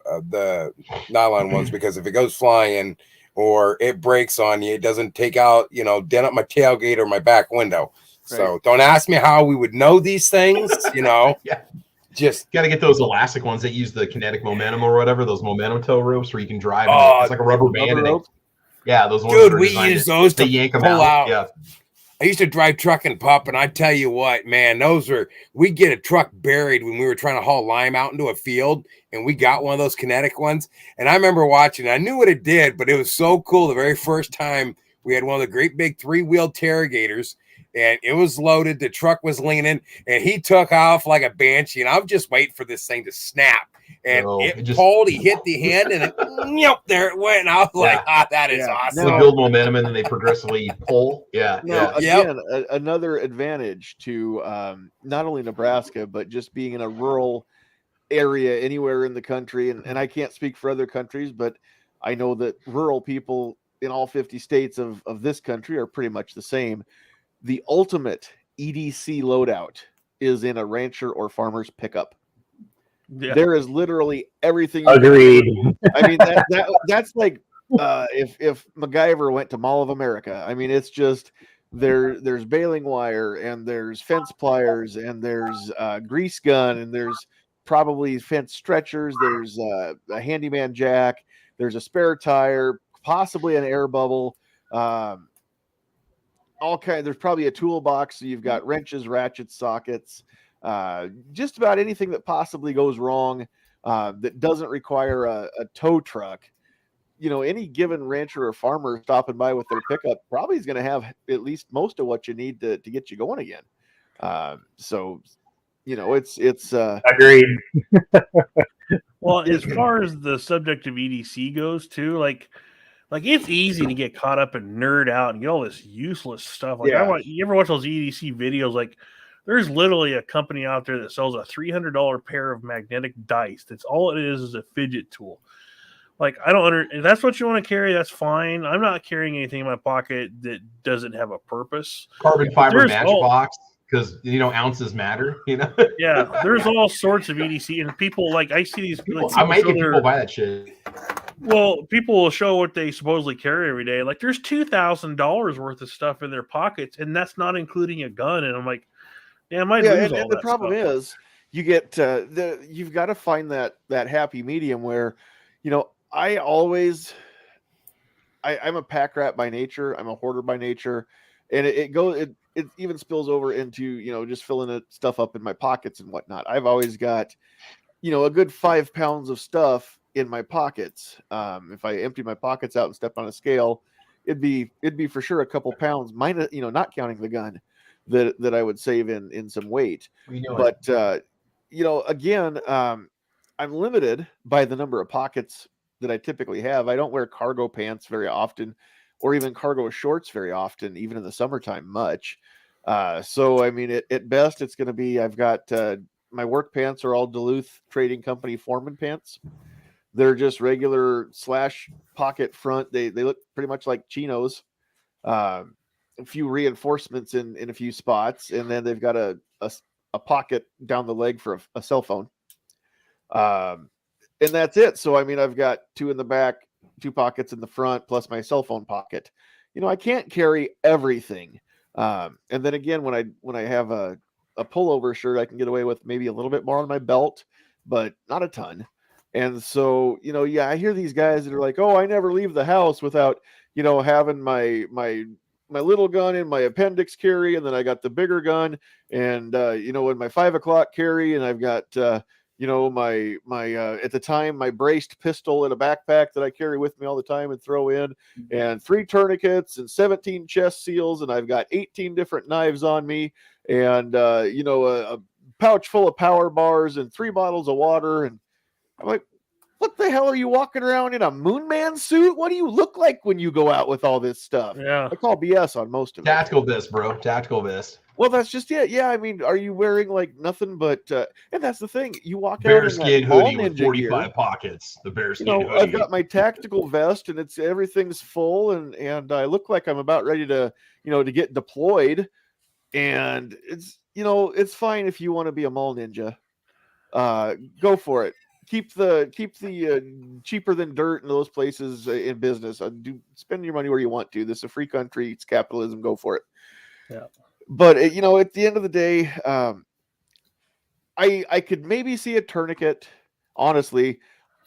nylon ones because if it goes flying or it breaks on you, it doesn't take out, you know, dent up my tailgate or my back window. Right. So don't ask me how we would know these things, you know. Just got to get those elastic ones that use the kinetic momentum or whatever, those momentum tow ropes where you can drive. It's like a rubber band. Those ones. Dude, we use those to yank them pull out. Yeah. I used to drive truck and pup, and I tell you what, man, we get a truck buried when we were trying to haul lime out into a field, and we got one of those kinetic ones. And I remember watching, I knew what it did, but it was so cool. The very first time we had one of the great big 3-wheel Tarrigators, and it was loaded. The truck was leaning, and he took off like a banshee, and I'm just waiting for this thing to snap. And pulled, he hit the hand, and there it went. And I was like, that is awesome. They build momentum, and then they progressively pull. Again, another advantage to not only Nebraska, but just being in a rural area anywhere in the country. And I can't speak for other countries, but I know that rural people in all 50 states of this country are pretty much the same. The ultimate EDC loadout is in a rancher or farmer's pickup. Yeah. There is literally everything. Agreed. I mean, that's like if MacGyver went to Mall of America. I mean, it's just there's baling wire and there's fence pliers and there's grease gun and there's probably fence stretchers. There's a handyman jack. There's a spare tire, possibly an air bubble. All kind. There's probably a toolbox. So you've got wrenches, ratchets, sockets. Just about anything that possibly goes wrong that doesn't require a tow truck any given rancher or farmer stopping by with their pickup probably is going to have at least most of what you need to get you going again. So, it's Agreed. Well, as far as the subject of EDC goes, too, like it's easy to get caught up and nerd out and get all this useless stuff. Like Yeah. you ever watch those EDC videos? Like there's literally a company out there that sells a $300 pair of magnetic dice. That's all it is a fidget tool. Like I don't if that's what you want to carry, that's fine. I'm not carrying anything in my pocket that doesn't have a purpose. Carbon fiber There's matchbox, because ounces matter. Yeah, there's all sorts of EDC, and people I see these. I might get people buy that shit. Well, people will show what they supposedly carry every day. Like there's $2,000 worth of stuff in their pockets, and that's not including a gun. And I'm like, yeah, I might lose all and that the problem stuff. is you get you've got to find that happy medium where, I'm a pack rat by nature. I'm a hoarder by nature, and it even spills over into just filling stuff up in my pockets and whatnot. I've always got a good 5 pounds of stuff in my pockets. If I empty my pockets out and step on a scale, it'd be for sure a couple pounds, minus not counting the gun that I would save in some weight. But again, I'm limited by the number of pockets that I typically have. I don't wear cargo pants very often, or even cargo shorts very often, even in the summertime much. So I mean, at best, it's going to be I've got my work pants are all Duluth Trading Company Foreman pants. They're just regular / pocket front. They look pretty much like chinos. A few reinforcements in a few spots, and then they've got a pocket down the leg for a cell phone. And that's it. So I mean, I've got 2 in the back, 2 pockets in the front, plus my cell phone pocket. I can't carry everything. And then again, when I have a pullover shirt, I can get away with maybe a little bit more on my belt, but not a ton. And so, I hear these guys that are like, "Oh, I never leave the house without, having my little gun in my appendix carry, and then I got the bigger gun, and in my 5 o'clock carry, and I've got my at the time my braced pistol in a backpack that I carry with me all the time and throw in, and 3 tourniquets and 17 chest seals, and I've got 18 different knives on me, and a pouch full of power bars and 3 bottles of water." And I'm like, what the hell are you walking around in a Moon Man suit? What do you look like when you go out with all this stuff? Yeah, I call BS on most of it. Tactical vest, bro. Tactical vest. Well, that's just it. Yeah, I mean, are you wearing like nothing but? And that's the thing. You walk out bearskin in that hoodie with 45 gear, pockets. The bearskin hoodie. I've got my tactical vest, and everything's full, and I look like I'm about ready to to get deployed. And it's fine if you want to be a mall ninja. Go for it. Keep the cheaper than dirt in those places in business. Spend your money where you want to. This is a free country. It's capitalism. Go for it. Yeah. But at the end of the day, I could maybe see a tourniquet. Honestly,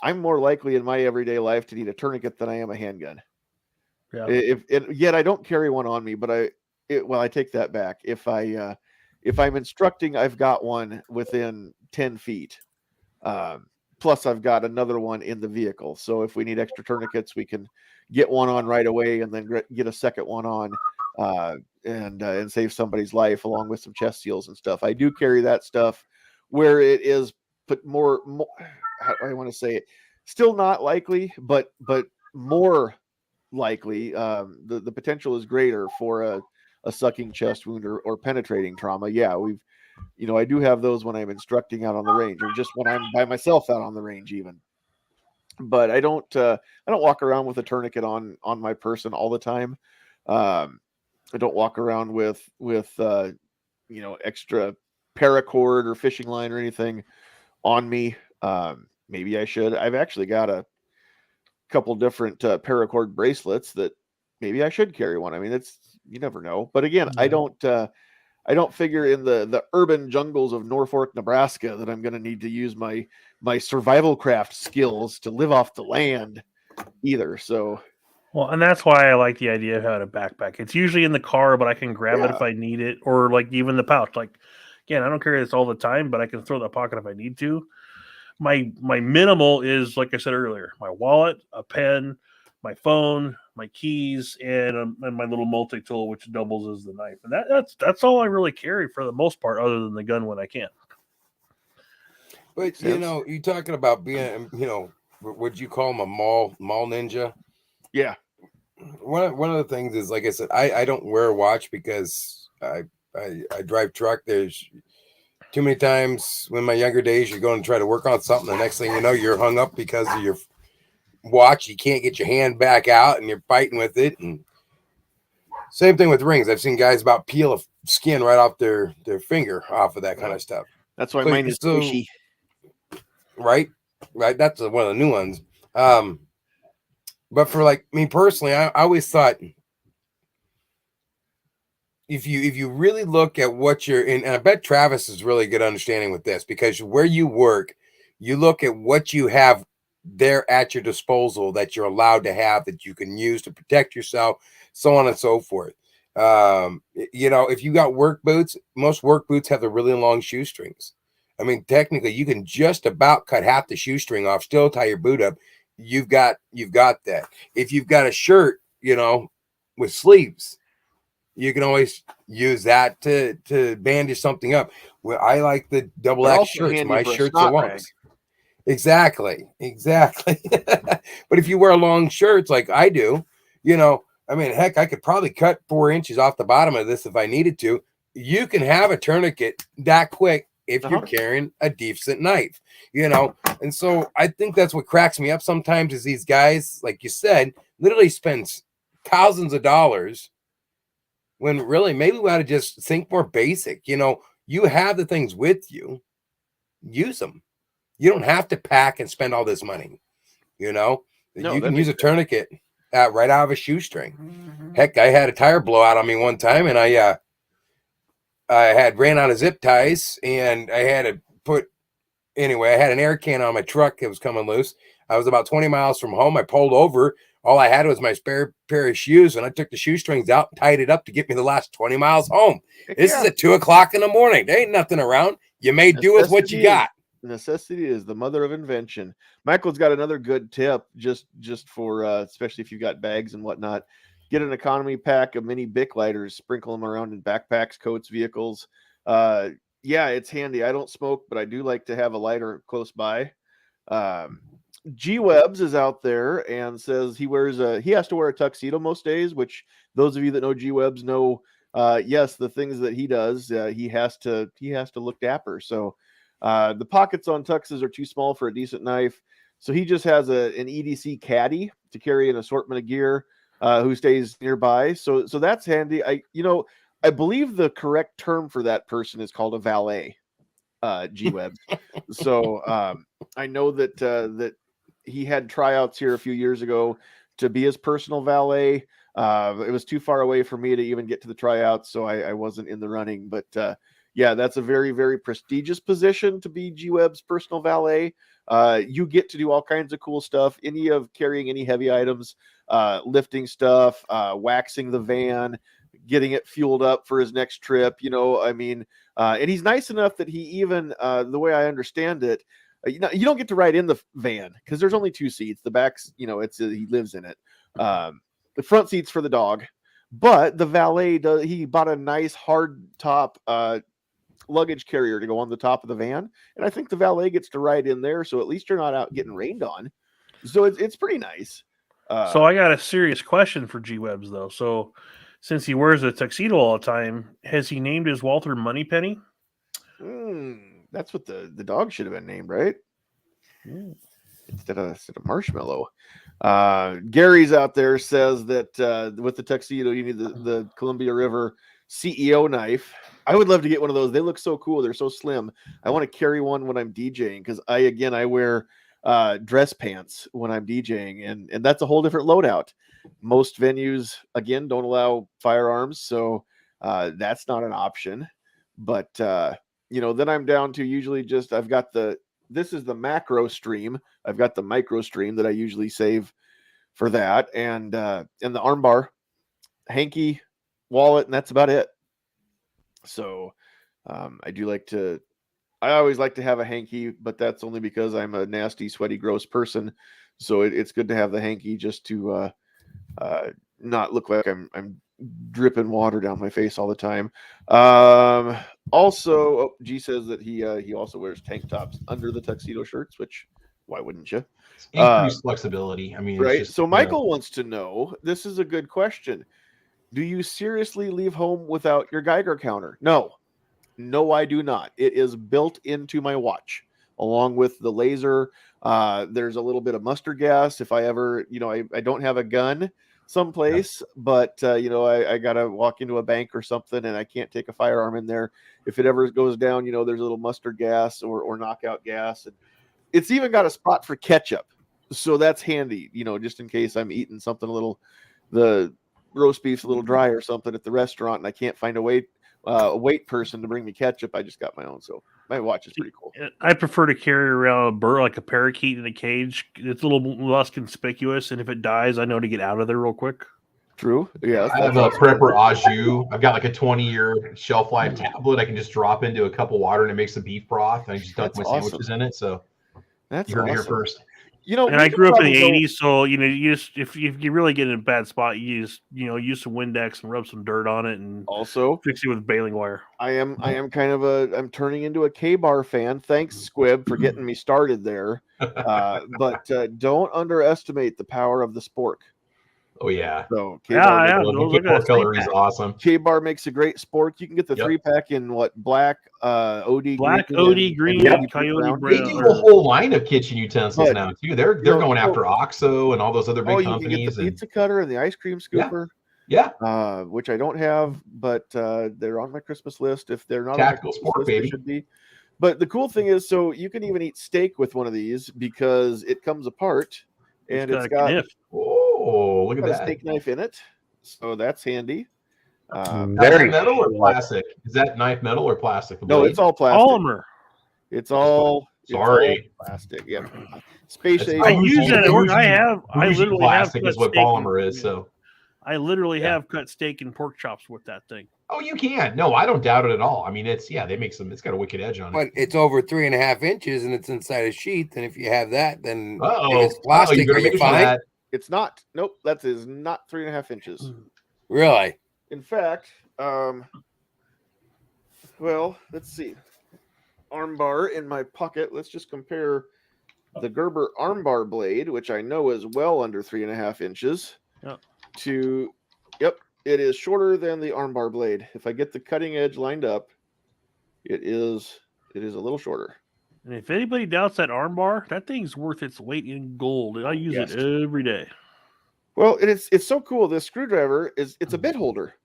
I'm more likely in my everyday life to need a tourniquet than I am a handgun. Yeah. Yet I don't carry one on me, but I take that back. If I'm instructing, I've got one within 10 feet. Plus, I've got another one in the vehicle. So if we need extra tourniquets, we can get one on right away, and then get a second one on, and save somebody's life, along with some chest seals and stuff. I do carry that stuff where it is put more how do I want to say it? Still not likely, but more likely. The potential is greater for a sucking chest wound or penetrating trauma. Yeah, I do have those when I'm instructing out on the range, or just when I'm by myself out on the range even. But I don't walk around with a tourniquet on my person all the time. I don't walk around with extra paracord or fishing line or anything on me. Maybe I should. I've actually got a couple different paracord bracelets that maybe I should carry one. I mean, you never know. But again, I don't figure in the urban jungles of Norfolk, Nebraska, that I'm going to need to use my survival craft skills to live off the land either. So, well, and that's why I like the idea of having a backpack. It's usually in the car, but I can grab it if I need it, or like even the pouch. Like, again, I don't carry this all the time, but I can throw the pocket if I need to. My minimal is, like I said earlier, my wallet, a pen, my phone, my keys, and my little multi-tool, which doubles as the knife. And that's all I really carry for the most part, other than the gun when I can. But you're talking about being, would you call him a mall ninja? Yeah. One of the things is, like I said, I don't wear a watch because I drive truck. There's too many times when my younger days you're going to try to work on something. The next thing you know, you're hung up because of your watch. You can't get your hand back out and you're fighting with it. And same thing with rings. I've seen guys about peel a skin right off their finger off of that kind of stuff. That's why mine is squishy. Right. That's one of the new ones. But for like me personally, I always thought if you really look at what you're in, and I bet Travis is really good understanding with this, because where you work, you look at what you have there at your disposal that you're allowed to have, that you can use to protect yourself, so on and so forth. If you got work boots, most work boots have the really long shoestrings. I mean, technically, you can just about cut half the shoestring off, still tie your boot up. You've got that. If you've got a shirt, with sleeves, you can always use that to bandage something up. Well, I like the double X shirts. My shirts are long. Exactly. But if you wear long shirts like I do, heck, I could probably cut 4 inches off the bottom of this if I needed to. You can have a tourniquet that quick if you're carrying a decent knife, And so I think that's what cracks me up sometimes is these guys, like you said, literally spends thousands of dollars when really maybe we ought to just think more basic. You have the things with you, use them. You don't have to pack and spend all this money. You can use a tourniquet right out of a shoestring. Mm-hmm. Heck, I had a tire blow out on me one time, and I had ran out of zip ties, and I had to I had an air can on my truck that was coming loose. I was about 20 miles from home. I pulled over. All I had was my spare pair of shoes, and I took the shoestrings out and tied it up to get me the last 20 miles home. This is at 2:00 in the morning. There ain't nothing around. You may do with what you got. Necessity is the mother of invention. Michael's got another good tip just for especially if you've got bags and whatnot. Get an economy pack of mini Bic lighters, sprinkle them around in backpacks, coats, vehicles. It's handy. I don't smoke, but I do like to have a lighter close by. G-Webs is out there and says he has to wear a tuxedo most days, which those of you that know G-Webs know, yes, the things that he does, he has to look dapper. So the pockets on tuxes are too small for a decent knife. So he just has an EDC caddy to carry an assortment of gear, who stays nearby. So that's handy. I believe the correct term for that person is called a valet, G-Webs. So I know that he had tryouts here a few years ago to be his personal valet. It was too far away for me to even get to the tryouts, so I wasn't in the running. But that's a very, very prestigious position to be G-Web's personal valet. You get to do all kinds of cool stuff, carrying any heavy items, lifting stuff, waxing the van, getting it fueled up for his next trip. And he's nice enough that he even, the way I understand it, you don't get to ride in the van because there's only 2 seats. The back's, he lives in it. The front seat's for the dog, but the valet he bought a nice hard top luggage carrier to go on the top of the van, and I think the valet gets to ride in there, so at least you're not out getting rained on. So it's pretty nice. So I got a serious question for G-Webs though. So since he wears a tuxedo all the time, has he named his Walter Moneypenny? That's what the dog should have been named, right? Instead of Marshmallow. Gary's out there says that with the tuxedo, you need the Columbia River CEO knife. I would love to get one of those. They look so cool. They're so slim. I want to carry one when I'm DJing because I wear dress pants when I'm DJing, and that's a whole different loadout. Most venues, again, don't allow firearms, so that's not an option. But then I'm down to usually just I've got this is the macro stream. I've got the micro stream that I usually save for that, and the armbar, hanky, wallet, and that's about it. So I always like to have a hanky, but that's only because I'm a nasty, sweaty, gross person. So it's good to have the hanky just to not look like I'm dripping water down my face all the time. Also, G says that he also wears tank tops under the tuxedo shirts, which why wouldn't you? Increased flexibility. I mean, it's Right. just, So Michael wants to know. This is a good question. Do you seriously leave home without your Geiger counter? No. No, I do not. It is built into my watch along with the laser. There's a little bit of mustard gas if I ever, I don't have a gun someplace, but I gotta walk into a bank or something and I can't take a firearm in there. If it ever goes down, there's a little mustard gas or knockout gas, and it's even got a spot for ketchup, so that's handy, just in case I'm eating something the roast beef's a little dry or something at the restaurant and I can't find a wait person to bring me ketchup. I just got my own, so my watch is pretty cool. I prefer to carry around a bird like a parakeet in a cage. It's a little less conspicuous, and if it dies, I know to get out of there real quick. True. Yeah. I have a Prepper au jus. I've got like a 20-year shelf life tablet. I can just drop into a cup of water and it makes the beef broth. And I just dunk my sandwiches in it. So that's you heard it here awesome. first. And I grew up in the 80s, so you just if you really get in a bad spot, you just use some Windex and rub some dirt on it, and also fix it with baling wire. I am kind of I'm turning into a K-Bar fan. Thanks, Squib, for getting me started there. But don't underestimate the power of the spork. Oh yeah. So K-Bar color is awesome. K-Bar makes a great spork. You can get the 3-pack in black, OD green, and Coyote brown. They do a whole line of kitchen utensils now too. They're going after OXO and all those other big companies. You can get the pizza cutter and the ice cream scooper. Yeah. Which I don't have, but they're on my Christmas list. If they're not tactical on my sport, list, baby, they should be. But the cool thing is, so you can even eat steak with one of these because it comes apart and it's got look at that, a steak knife in it. So that's handy. Very metal or plastic? Is that knife metal or plastic? No, it's all plastic. Polymer. It's all plastic. Yeah. Space age. I use that at work. I literally plastic have is what polymer is. So I literally have cut steak and pork chops with that thing. Oh, you can. No, I don't doubt it at all. I mean, they make some. It's got a wicked edge on it. But it's over 3.5 inches and it's inside a sheath. And if you have that, then if it's plastic, are you fine? It's not. Nope, that is not 3.5 inches. Really? In fact, well, let's see. Armbar in my pocket. Let's just compare the Gerber armbar blade, which I know is well under 3.5 inches, to, it is shorter than the armbar blade. If I get the cutting edge lined up, it is a little shorter. And if anybody doubts that armbar, that thing's worth its weight in gold. And I use it every day. Well, it's so cool. This screwdriver it's a bit holder.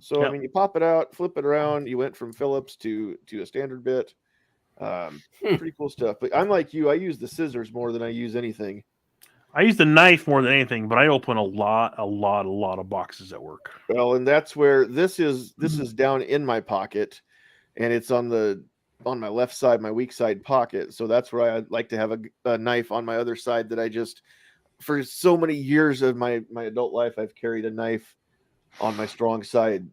So I mean, you pop it out, flip it around. You went from Phillips to a standard bit. Pretty cool stuff. But I'm like you. I use the scissors more than I use anything. I use the knife more than anything, but I open a lot of boxes at work. Well, and that's where this is down in my pocket, and it's on my left side, my weak side pocket. So that's where I like to have a knife on my other side that I just, for so many years of my adult life, I've carried a knife on my strong side,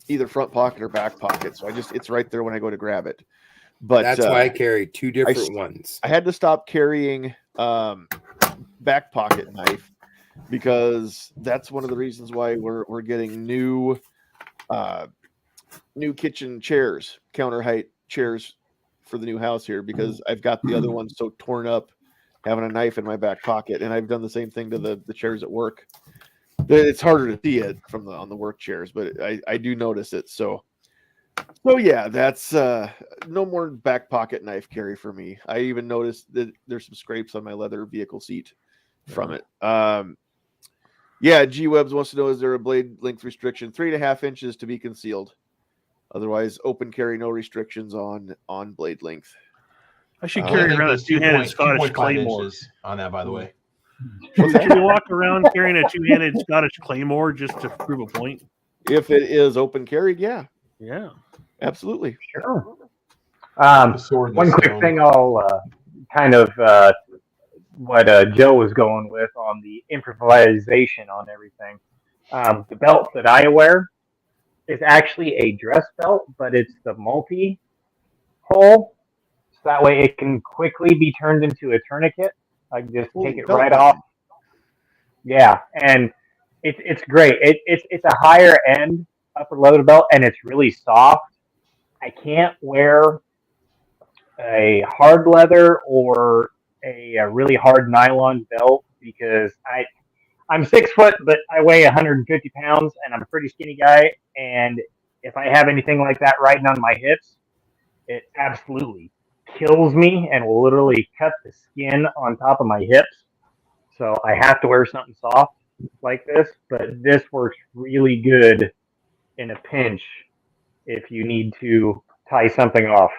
either front pocket or back pocket. So it's right there when I go to grab it. But that's why I carry two different ones. I had to stop carrying back pocket knife because that's one of the reasons why we're getting new kitchen chairs, counter height chairs for the new house here, because I've got the other one so torn up having a knife in my back pocket. And I've done the same thing to the chairs at work. It's harder to see it on the work chairs, but I do notice it. So yeah, that's no more back pocket knife carry for me. I even noticed that there's some scrapes on my leather vehicle seat from it. Yeah, G Webs wants to know, is there a blade length restriction? 3.5 inches to be concealed. Otherwise, open carry, no restrictions on blade length. I should carry around a two-handed Scottish claymore on that, by the way. Should we walk around carrying a two-handed Scottish claymore just to prove a point? If it is open carried, yeah. Yeah. Absolutely. Sure. One quick thing I'll kind of what Joe was going with on the improvisation on everything. The belt that I wear is actually a dress belt, but it's the multi-hole. So that way it can quickly be turned into a tourniquet I can just Holy take it belt right button. off. Yeah, and it's great. It's a higher end upper leather belt, and it's really soft. I can't wear a hard leather or a really hard nylon belt because I'm 6 foot, but I weigh 150 pounds, and I'm a pretty skinny guy. And if I have anything like that riding on my hips, it absolutely kills me and will literally cut the skin on top of my hips. So I have to wear something soft like this. But this works really good in a pinch if you need to tie something off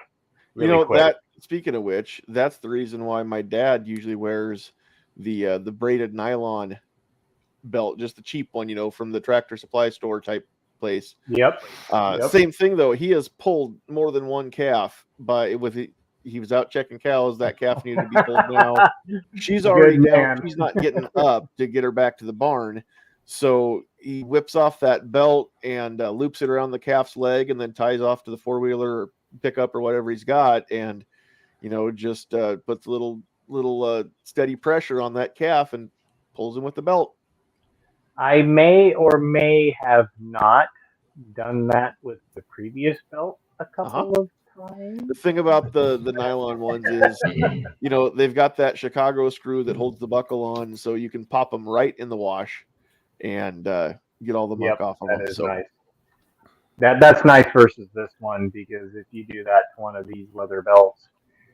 really quick. That speaking of which, that's the reason why my dad usually wears the braided nylon belt, just the cheap one, from the Tractor Supply store type place. Yep. Same thing though. He has pulled more than one calf he was out checking cows. That calf needed to be pulled now. She's already Good down. man. She's not getting up to get her back to the barn. So he whips off that belt and loops it around the calf's leg and then ties off to the four-wheeler or pickup or whatever he's got. And, just puts a little steady pressure on that calf and pulls him with the belt. I may or may have not done that with the previous belt a couple of times. The thing about the nylon ones is, they've got that Chicago screw that holds the buckle on, so you can pop them right in the wash and get all the muck off of them. That is so nice. That's nice versus this one, because if you do that to one of these leather belts,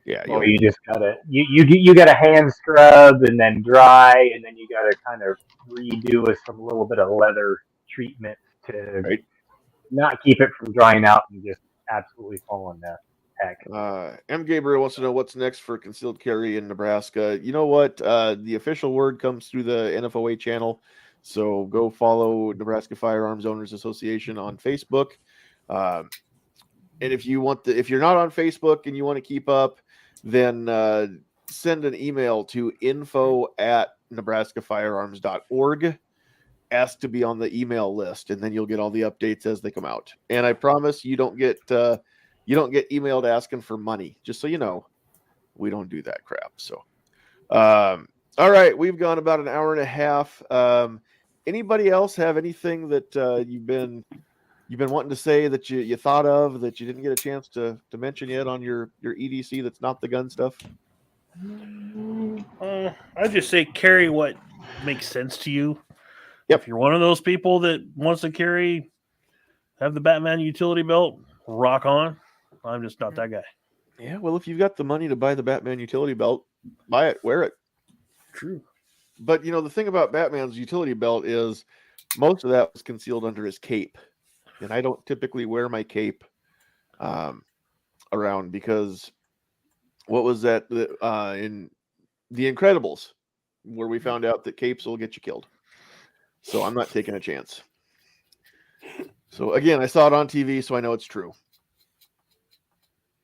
you just gotta you gotta hand scrub and then dry, and then you gotta kind of redo with some little bit of leather treatment to not keep it from drying out and just absolutely falling to heck. M. Gabriel wants to know what's next for concealed carry in Nebraska. You know what? The official word comes through the NFOA channel. So go follow Nebraska Firearms Owners Association on Facebook. And if you're not on Facebook and you want to keep up, then send an email to info@nebraskafirearms.org. Ask to be on the email list, and then you'll get all the updates as they come out. And I promise you don't get emailed asking for money. Just so you know, we don't do that crap. So, all right, we've gone about an hour and a half. Anybody else have anything that you've been wanting to say that you thought of that you didn't get a chance to mention yet on your EDC that's not the gun stuff? I'd just say carry what makes sense to you. Yep. If you're one of those people that wants to have the Batman utility belt, rock on. I'm just not that guy. Yeah, well, if you've got the money to buy the Batman utility belt, buy it, wear it. True. But, the thing about Batman's utility belt is most of that was concealed under his cape. And I don't typically wear my cape around because what was that in The Incredibles where we found out that capes will get you killed. So I'm not taking a chance. So again, I saw it on TV, so I know it's true.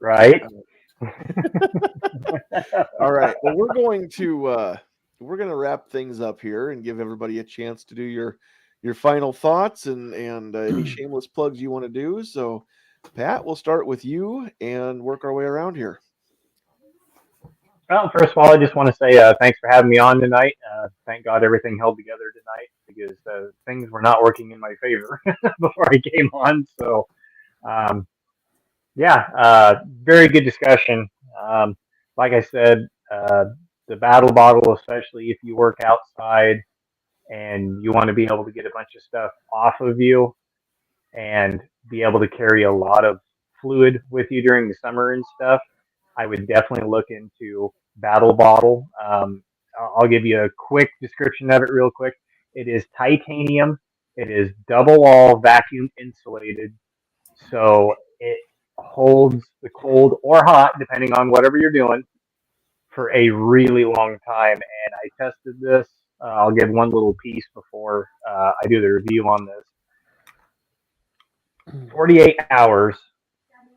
Right. All right. Well, we're going to wrap things up here and give everybody a chance to do your final thoughts and any shameless plugs you want to do. So, Pat, we'll start with you and work our way around here. Well, first of all, I just want to say thanks for having me on tonight. Thank God everything held together tonight because things were not working in my favor before I came on. So, very good discussion. Like I said, the battle bottle, especially if you work outside and you want to be able to get a bunch of stuff off of you and be able to carry a lot of fluid with you during the summer and stuff, I would definitely look into battle bottle. I'll give you a quick description of it real quick. It is titanium. It is double wall vacuum insulated. So it holds the cold or hot, depending on whatever you're doing, for a really long time. And I tested this. I'll give one little piece before I do the review on this. 48 hours,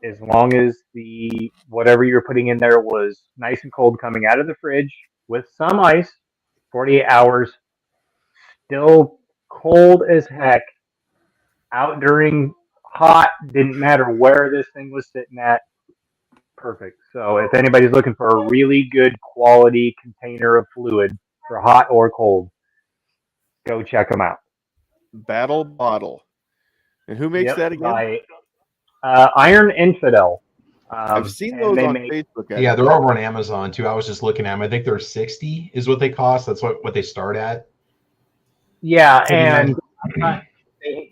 as long as the whatever you're putting in there was nice and cold coming out of the fridge with some ice, 48 hours, still cold as heck, out during hot, didn't matter where this thing was sitting at, perfect. So if anybody's looking for a really good quality container of fluid for hot or cold, go check them out. Battle Bottle. And who makes that again? By Iron Infidel. I've seen and those they on make Facebook. Yeah, they're over on Amazon too. I was just looking at them. I think they're 60 is what they cost. That's what they start at. Yeah, Pretty and nice.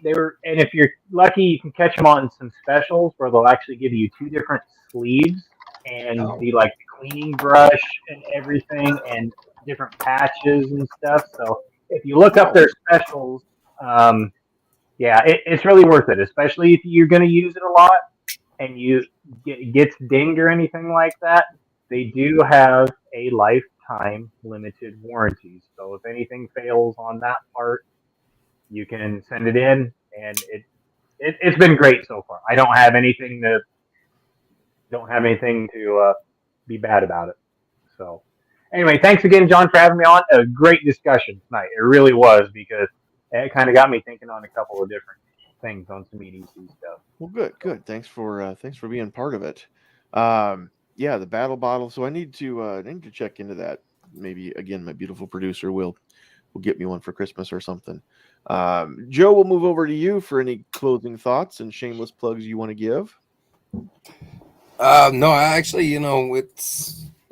they were, and if you're lucky, you can catch them on some specials where they'll actually give you two different sleeves and Oh. the like cleaning brush and everything and different patches and stuff. So if you look up their specials, yeah, it's really worth it, especially if you're going to use it a lot and gets dinged or anything like that. They do have a lifetime limited warranty. So if anything fails on that part, you can send it in, and it's been great so far. I don't have anything to be bad about it. So anyway, thanks again, John, for having me on. A great discussion tonight. It really was, because it kind of got me thinking on a couple of different things on some EDC stuff. Well, good. Thanks for being part of it. Yeah, the Battle Bottle. So I need to check into that. Maybe again, my beautiful producer will get me one for Christmas or something. Joe, we'll move over to you for any closing thoughts and shameless plugs you want to give. No, actually, I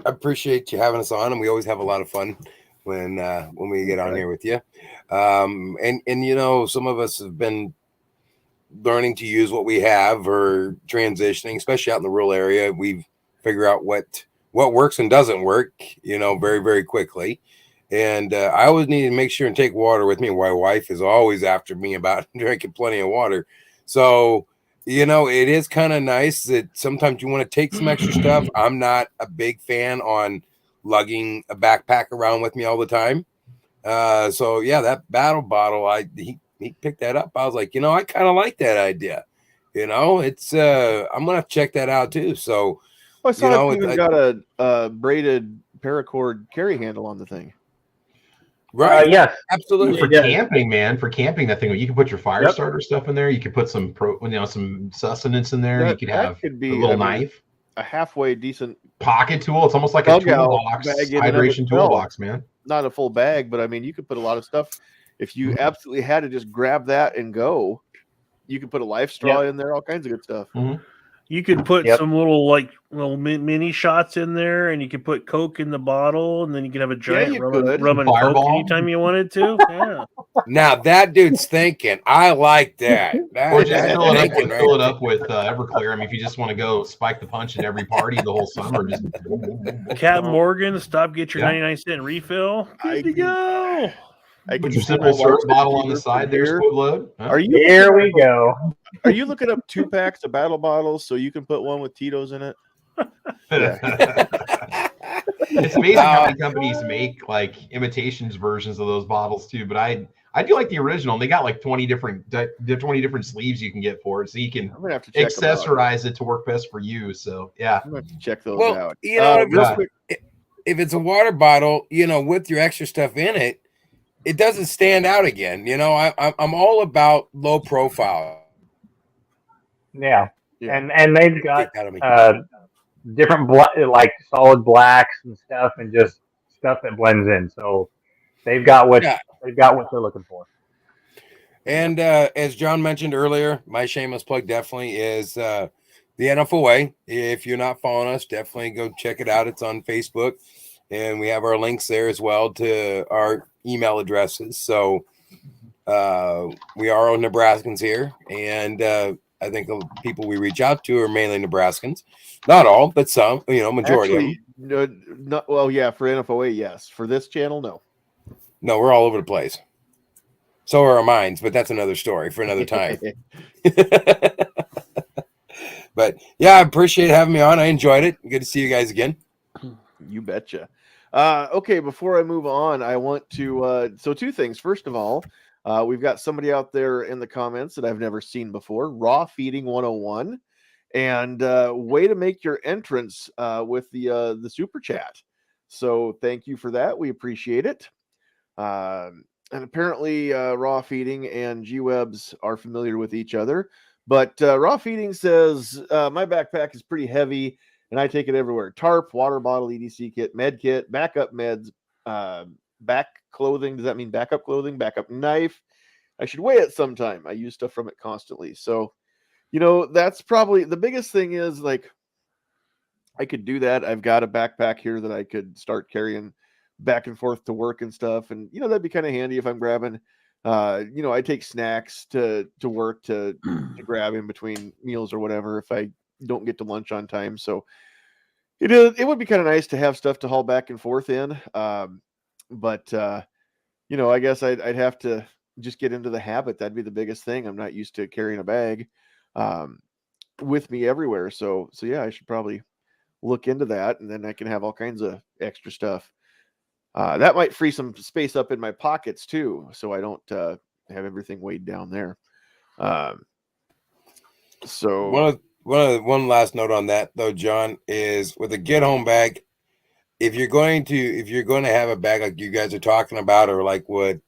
appreciate you having us on, and we always have a lot of fun when we get on here with you. And some of us have been learning to use what we have or transitioning, especially out in the rural area. We figure out what works and doesn't work, very, very quickly. And I always need to make sure and take water with me. My wife is always after me about drinking plenty of water. So, it is kind of nice that sometimes you want to take some extra stuff. I'm not a big fan on lugging a backpack around with me all the time. So yeah, that Battle Bottle, he picked that up. I was like, I kind of like that idea. It's I'm gonna check that out too. So I saw it's even got a braided paracord carry handle on the thing. Right. Yes, absolutely. For camping, man, that thing, you can put your fire Yep. starter stuff in there. You can put some some sustenance in there. You could have could be a little knife, a halfway decent pocket tool. It's almost like a toolbox, hydration toolbox, man. Not a full bag, but I mean, you could put a lot of stuff. If you absolutely had to just grab that and go, you could put a life straw in there, all kinds of good stuff. Mm-hmm. You could put some little mini shots in there, and you could put Coke in the bottle, and then you could have a giant rum and Coke anytime you wanted to. Yeah. Now that dude's thinking. I like that. Or just fill it up with Everclear. I mean, if you just want to go spike the punch at every party the whole summer, just Captain Morgan, stop, get your 99-cent refill. Good to go. I put your simple syrup bottle on the side there, split load. Huh? Here we go. Are you looking up 2 packs of Battle Bottles so you can put one with Tito's in it? It's amazing how many companies make like imitations versions of those bottles too. But I do like the original. And they got like 20 different sleeves you can get for it, so you can accessorize it to work best for you. So yeah, I'm gonna have to check those out. If it's a water bottle, with your extra stuff in it, it doesn't stand out again. I'm all about low profile. Yeah. And they've got different like solid blacks and stuff, and just stuff that blends in. So they've got what they're looking for. And as John mentioned earlier, my shameless plug definitely is the NFOA. If you're not following us, definitely go check it out. It's on Facebook, and we have our links there as well to our email addresses. So we are all Nebraskans here, and I think the people we reach out to are mainly Nebraskans. Not all, but some, majority of them. Well, yeah, for NFOA, yes. For this channel, no. No, we're all over the place. So are our minds, but that's another story for another time. But yeah, I appreciate having me on. I enjoyed it. Good to see you guys again. You betcha. Okay, before I move on, I want to so 2 things. First of all, we've got somebody out there in the comments that I've never seen before, Raw Feeding 101, and way to make your entrance with the super chat. So thank you for that. We appreciate it. And apparently Raw Feeding and G-Webs are familiar with each other. But Raw Feeding says, my backpack is pretty heavy and I take it everywhere. Tarp, water bottle, EDC kit, med kit, backup meds, back clothing. Does that mean backup clothing? Backup knife. I should weigh it sometime. I use stuff from it constantly. So, that's probably the biggest thing is like, I could do that. I've got a backpack here that I could start carrying back and forth to work and stuff. And, that'd be kind of handy if I'm grabbing, I take snacks to work to grab in between meals or whatever if I don't get to lunch on time. So it would be kind of nice to have stuff to haul back and forth in. But I guess I'd have to just get into the habit. That'd be the biggest thing. I'm not used to carrying a bag with me everywhere. So yeah, I should probably look into that, and then I can have all kinds of extra stuff. That might free some space up in my pockets too, so I don't have everything weighed down there. So one last note on that though, John, is with a get home bag. If you're going to have a bag like you guys are talking about, or like what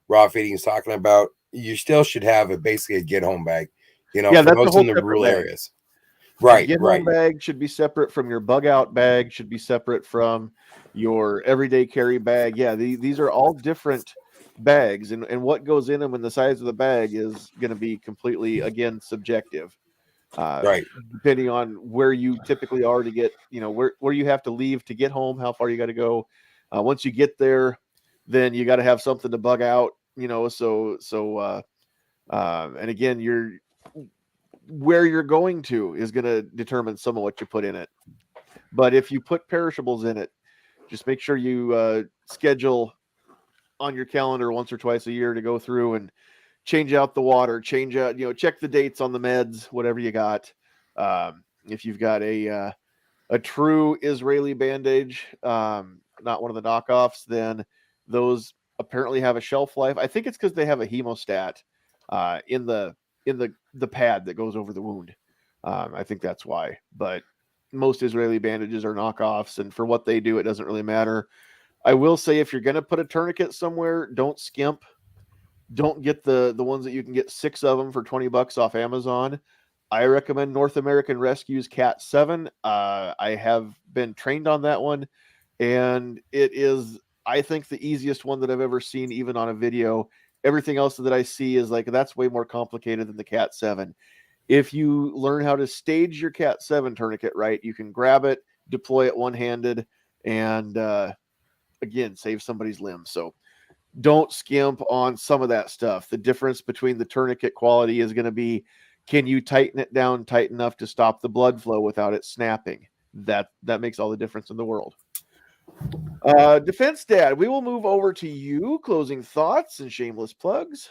Raw Feeding is talking about, you still should have basically a get home bag. Yeah, for that's a those whole in the separate rural bag. areas. Right, Get home bag should be separate from your bug out bag, should be separate from your everyday carry bag. Yeah, these are all different bags, and what goes in them and the size of the bag is going to be completely, again, subjective. Right. Depending on where you typically are to get, where you have to leave to get home, how far you got to go. Once you get there, then you got to have something to bug out, and again, where you're going to is going to determine some of what you put in it. But if you put perishables in it, just make sure you schedule on your calendar once or twice a year to go through and change out the water, check the dates on the meds, whatever you got. If you've got a true Israeli bandage, not one of the knockoffs, then those apparently have a shelf life. I think it's because they have a hemostat in the pad that goes over the wound. I think that's why. But most Israeli bandages are knockoffs, and for what they do, it doesn't really matter. I will say, if you're going to put a tourniquet somewhere, don't skimp. Don't get the ones that you can get 6 of them for $20 off Amazon. I recommend North American Rescue's Cat 7. I have been trained on that one, and it is, I think, the easiest one that I've ever seen, even on a video. Everything else that I see is like, that's way more complicated than the Cat 7. If you learn how to stage your Cat 7 tourniquet right, you can grab it, deploy it one-handed, and again, save somebody's limb. So don't skimp on some of that stuff. The difference between the tourniquet quality is going to be, can you tighten it down tight enough to stop the blood flow without it snapping? That makes all the difference in the world. Defense Dad, we will move over to you. Closing thoughts and shameless plugs.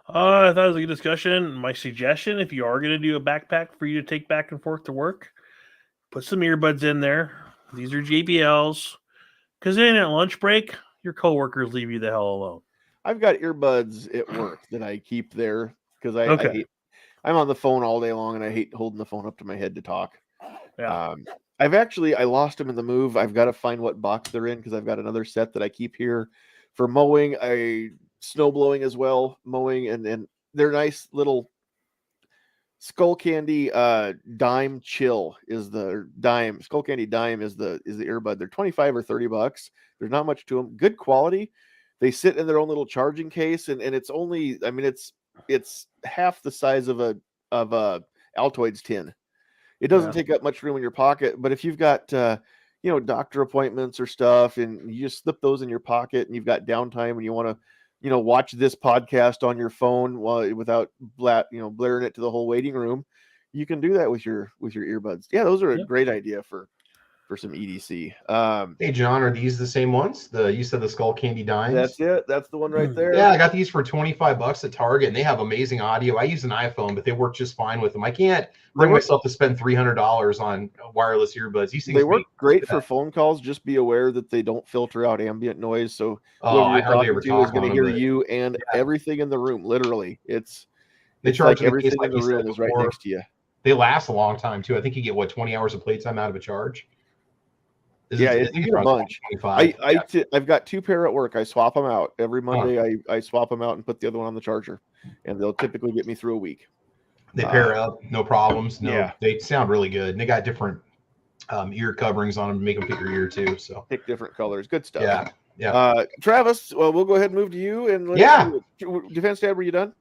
I thought it was a good discussion. My suggestion, if you are going to do a backpack for you to take back and forth to work, put some earbuds in there. These are JBLs. Because then at lunch break, your coworkers leave you the hell alone. I've got earbuds at work that I keep there because I'm on the phone all day long, and I hate holding the phone up to my head to talk. Yeah. I lost them in the move. I've got to find what box they're in because I've got another set that I keep here for mowing. Snow blowing as well, mowing, and they're nice little Skull Candy Dime Chill is the dime. Skull Candy Dime is the earbud. They're $25 or $30. There's not much to them. Good quality. They sit in their own little charging case, and it's only, it's half the size of a Altoids tin. It doesn't take up much room in your pocket, but if you've got doctor appointments or stuff, and you just slip those in your pocket, and you've got downtime, and you want to watch this podcast on your phone without blaring it to the whole waiting room, you can do that with your earbuds. Yeah, those are a great idea for some EDC. Hey John, are these the same ones? You said the Skull Candy Dimes? That's it. That's the one right there. Yeah, I got these for $25 at Target, and they have amazing audio. I use an iPhone, but they work just fine with them. I can't bring myself to spend $300 on wireless earbuds. These things work great for phone calls. Just be aware that they don't filter out ambient noise, so whoever you're talking to is going to hear you and everything in the room. Literally, they charge like everything in the room is right next to you. They last a long time too. I think you get 20 hours of playtime out of a charge. It's a bunch. I've got 2 pair at work. I swap them out every Monday. I swap them out and put the other one on the charger, and they'll typically get me through a week. They pair up, no problems. No, yeah. they sound really good. And they got different ear coverings on them to make them fit your ear too. So Pick different colors. Good stuff. yeah, yeah, Travis, well, we'll go ahead and move to you. And yeah. Defense Dad, were you done?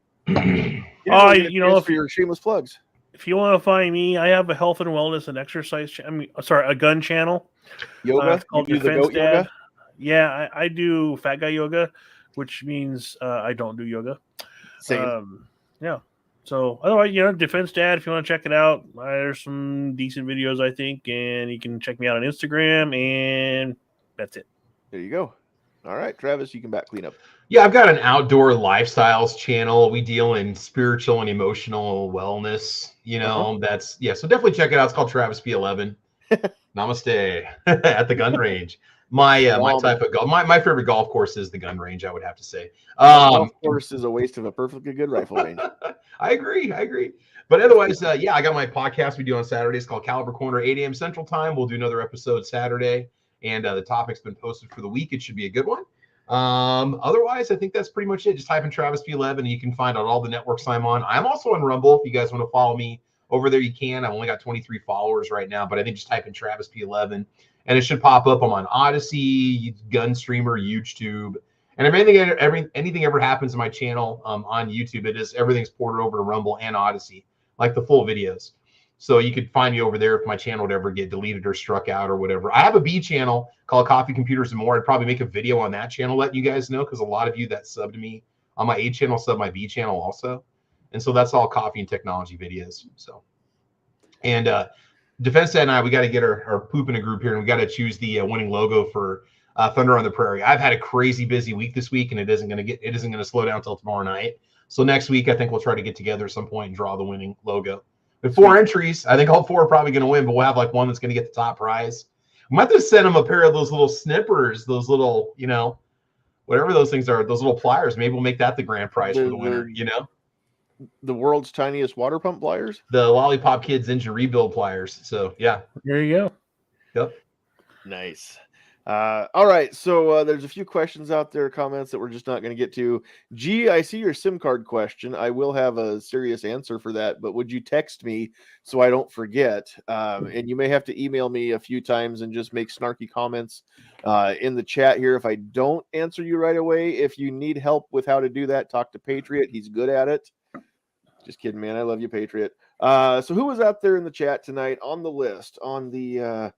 Oh, You you know, for your shameless plugs. if you want to find me, I have a health and wellness and exercise. A gun channel. Yoga. It's called You do the Defense goat Dad. yoga. Yeah, I do fat guy yoga, which means I don't do yoga. Same. Yeah. So otherwise, Defense Dad. If you want to check it out, there's some decent videos, I think, and you can check me out on Instagram, and that's it. There you go. All right, Travis, you can back clean up. Yeah, I've got an outdoor lifestyles channel. We deal in spiritual and emotional wellness. That's So definitely check it out. It's called Travis P11. Namaste at the gun range. My type of golf. My favorite golf course is the gun range. I would have to say. Golf course is a waste of a perfectly good rifle range. I agree. But otherwise, I got my podcast we do on Saturdays called Caliber Corner, 8 a.m. Central Time. We'll do another episode Saturday, and the topic's been posted for the week. It should be a good one. Otherwise, I think that's pretty much it. Just type in Travis P11 and you can find out all the networks I'm on. I'm also on Rumble. If you guys want to follow me over there, you can. I've only got 23 followers right now, but I think just type in Travis P11 and it should pop up. I'm on Odyssey, Gun Streamer, YouTube, and if anything ever happens in my channel on YouTube, everything's ported over to Rumble and Odyssey, like the full videos. So you could find me over there if my channel would ever get deleted or struck out or whatever. I have a B channel called Coffee, Computers, and More. I'd probably make a video on that channel, letting you guys know, because a lot of you that sub to me on my A channel sub my B channel also. And so that's all coffee and technology videos. So, and Defense Dad and I, we got to get our poop in a group here, and we got to choose the winning logo for Thunder on the Prairie. I've had a crazy busy week this week, and it isn't going to slow down until tomorrow night. So next week, I think we'll try to get together at some point and draw the winning logo. With 4 entries, I think all 4 are probably going to win, but we'll have like one that's going to get the top prize. We might have to send them a pair of those little snippers, those little, whatever those things are, those little pliers. Maybe we'll make that the grand prize for the winner, The world's tiniest water pump pliers? The Lollipop Kids Engine Rebuild pliers. So, yeah. There you go. Yep. Nice. All right, so there's a few questions out there, comments that we're just not going to get to. G, I see your SIM card question. I will have a serious answer for that, but would you text me so I don't forget? And you may have to email me a few times and just make snarky comments in the chat here if I don't answer you right away. If you need help with how to do that, talk to Patriot. He's good at it. Just kidding, man. I love you, Patriot. So who was out there in the chat tonight on the list? On the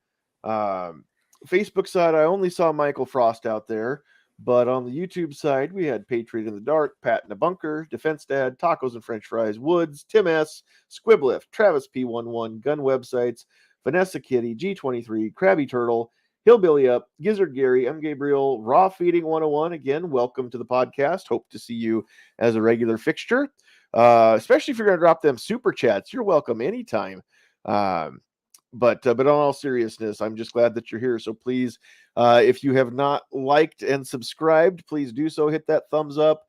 Facebook side, I only saw Michael Frost out there, but on the YouTube side, we had Patriot in the Dark, Pat in the Bunker, Defense Dad, Tacos and French Fries, Woods, Tim S, Squiblift, Travis P11, Gun Websites, Vanessa Kitty, G23, Krabby Turtle, Hillbilly Up, Gizzard Gary, M. Gabriel, Raw Feeding 101. Again, welcome to the podcast. Hope to see you as a regular fixture, especially if you're going to drop them super chats. You're welcome anytime. But on all seriousness, I'm just glad that you're here. So please, if you have not liked and subscribed, please do so. Hit that thumbs up.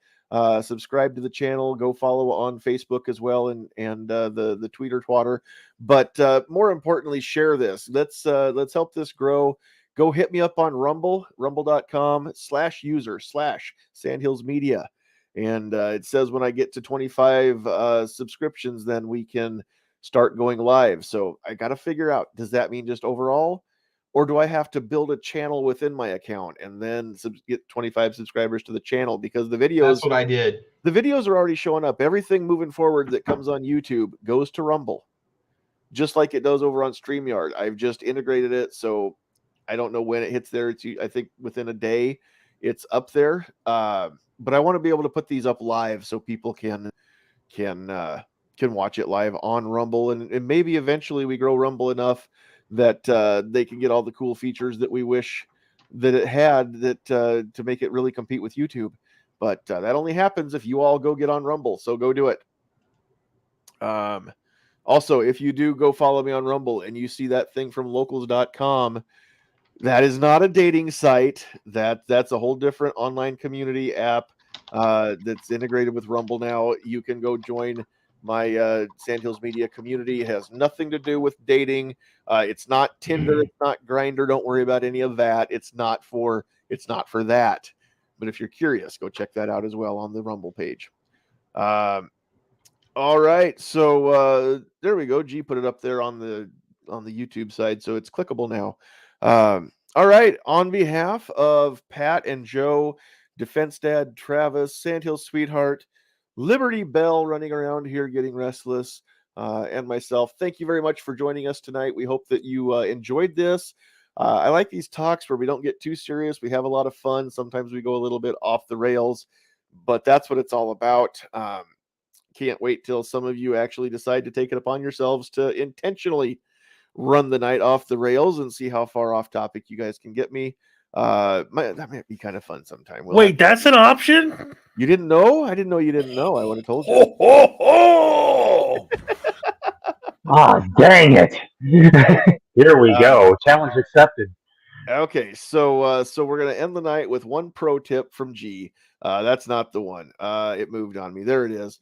Subscribe to the channel. Go follow on Facebook as well, and the Tweeter twatter. But more importantly, share this. Let's help this grow. Go hit me up on Rumble, rumble.com/user/Sandhills Media, and it says when I get to 25 subscriptions, then we can start going live. So I got to figure out, does that mean just overall, or do I have to build a channel within my account and then get 25 subscribers to the channel? Because the videos, that's what I did. The videos are already showing up. Everything moving forward that comes on YouTube goes to Rumble, just like it does over on StreamYard. I've just integrated it. So I don't know when it hits there. I think within a day it's up there. But I want to be able to put these up live so people can watch it live on Rumble, and maybe eventually we grow Rumble enough that they can get all the cool features that we wish that it had, that to make it really compete with YouTube. But that only happens if you all go get on Rumble. So go do it. Also, if you do go follow me on Rumble and you see that thing from locals.com, that is not a dating site. That's a whole different online community app that's integrated with Rumble now. You can go join my Sandhills Media community. It has nothing to do with dating. It's not Tinder. It's not Grindr. Don't worry about any of that. It's not for that. But if you're curious, go check that out as well on the Rumble page. All right, so there we go. G put it up there on the YouTube side, so it's clickable now. All right, on behalf of Pat and Joe, Defense Dad Travis, Sandhills Sweetheart, Liberty Bell running around here getting restless, and myself, thank you very much for joining us tonight. We hope that you enjoyed this. I like these talks where we don't get too serious. We have a lot of fun. Sometimes we go a little bit off the rails, but that's what it's all about. Can't wait till some of you actually decide to take it upon yourselves to intentionally run the night off the rails and see how far off topic you guys can get me. That might be kind of fun sometime. Wait, that's an option? You didn't know? I didn't know you didn't know. I would have told you. Ho, ho, ho! Ah, dang it. Here we go. Challenge accepted. Okay, so we're gonna end the night with one pro tip from G. That's not the one. It moved on me. There it is.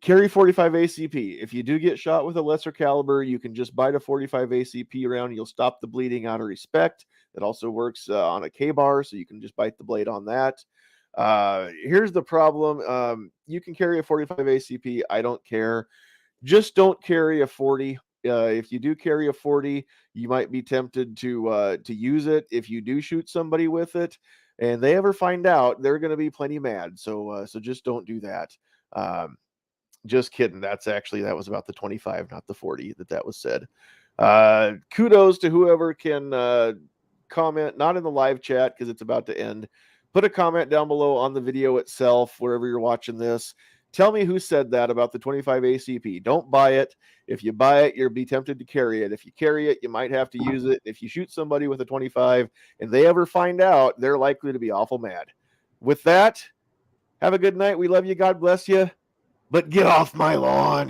Carry 45 ACP. If you do get shot with a lesser caliber, you can just bite a 45 ACP round. You'll stop the bleeding out of respect. That also works on a K-bar, so you can just bite the blade on that. Here's the problem. You can carry a 45 ACP. I don't care. Just don't carry a 40. If you do carry a 40, you might be tempted to use it. If you do shoot somebody with it and they ever find out, they're going to be plenty mad. So just don't do that. Just kidding. That was about the 25, not the 40 that was said. Kudos to whoever can comment, not in the live chat because it's about to end. Put a comment down below on the video itself, wherever you're watching this. Tell me who said that about the 25 ACP. Don't buy it. If you buy it, you'll be tempted to carry it. If you carry it, you might have to use it. If you shoot somebody with a 25 and they ever find out, they're likely to be awful mad. With that, have a good night. We love you. God bless you. But get off my lawn.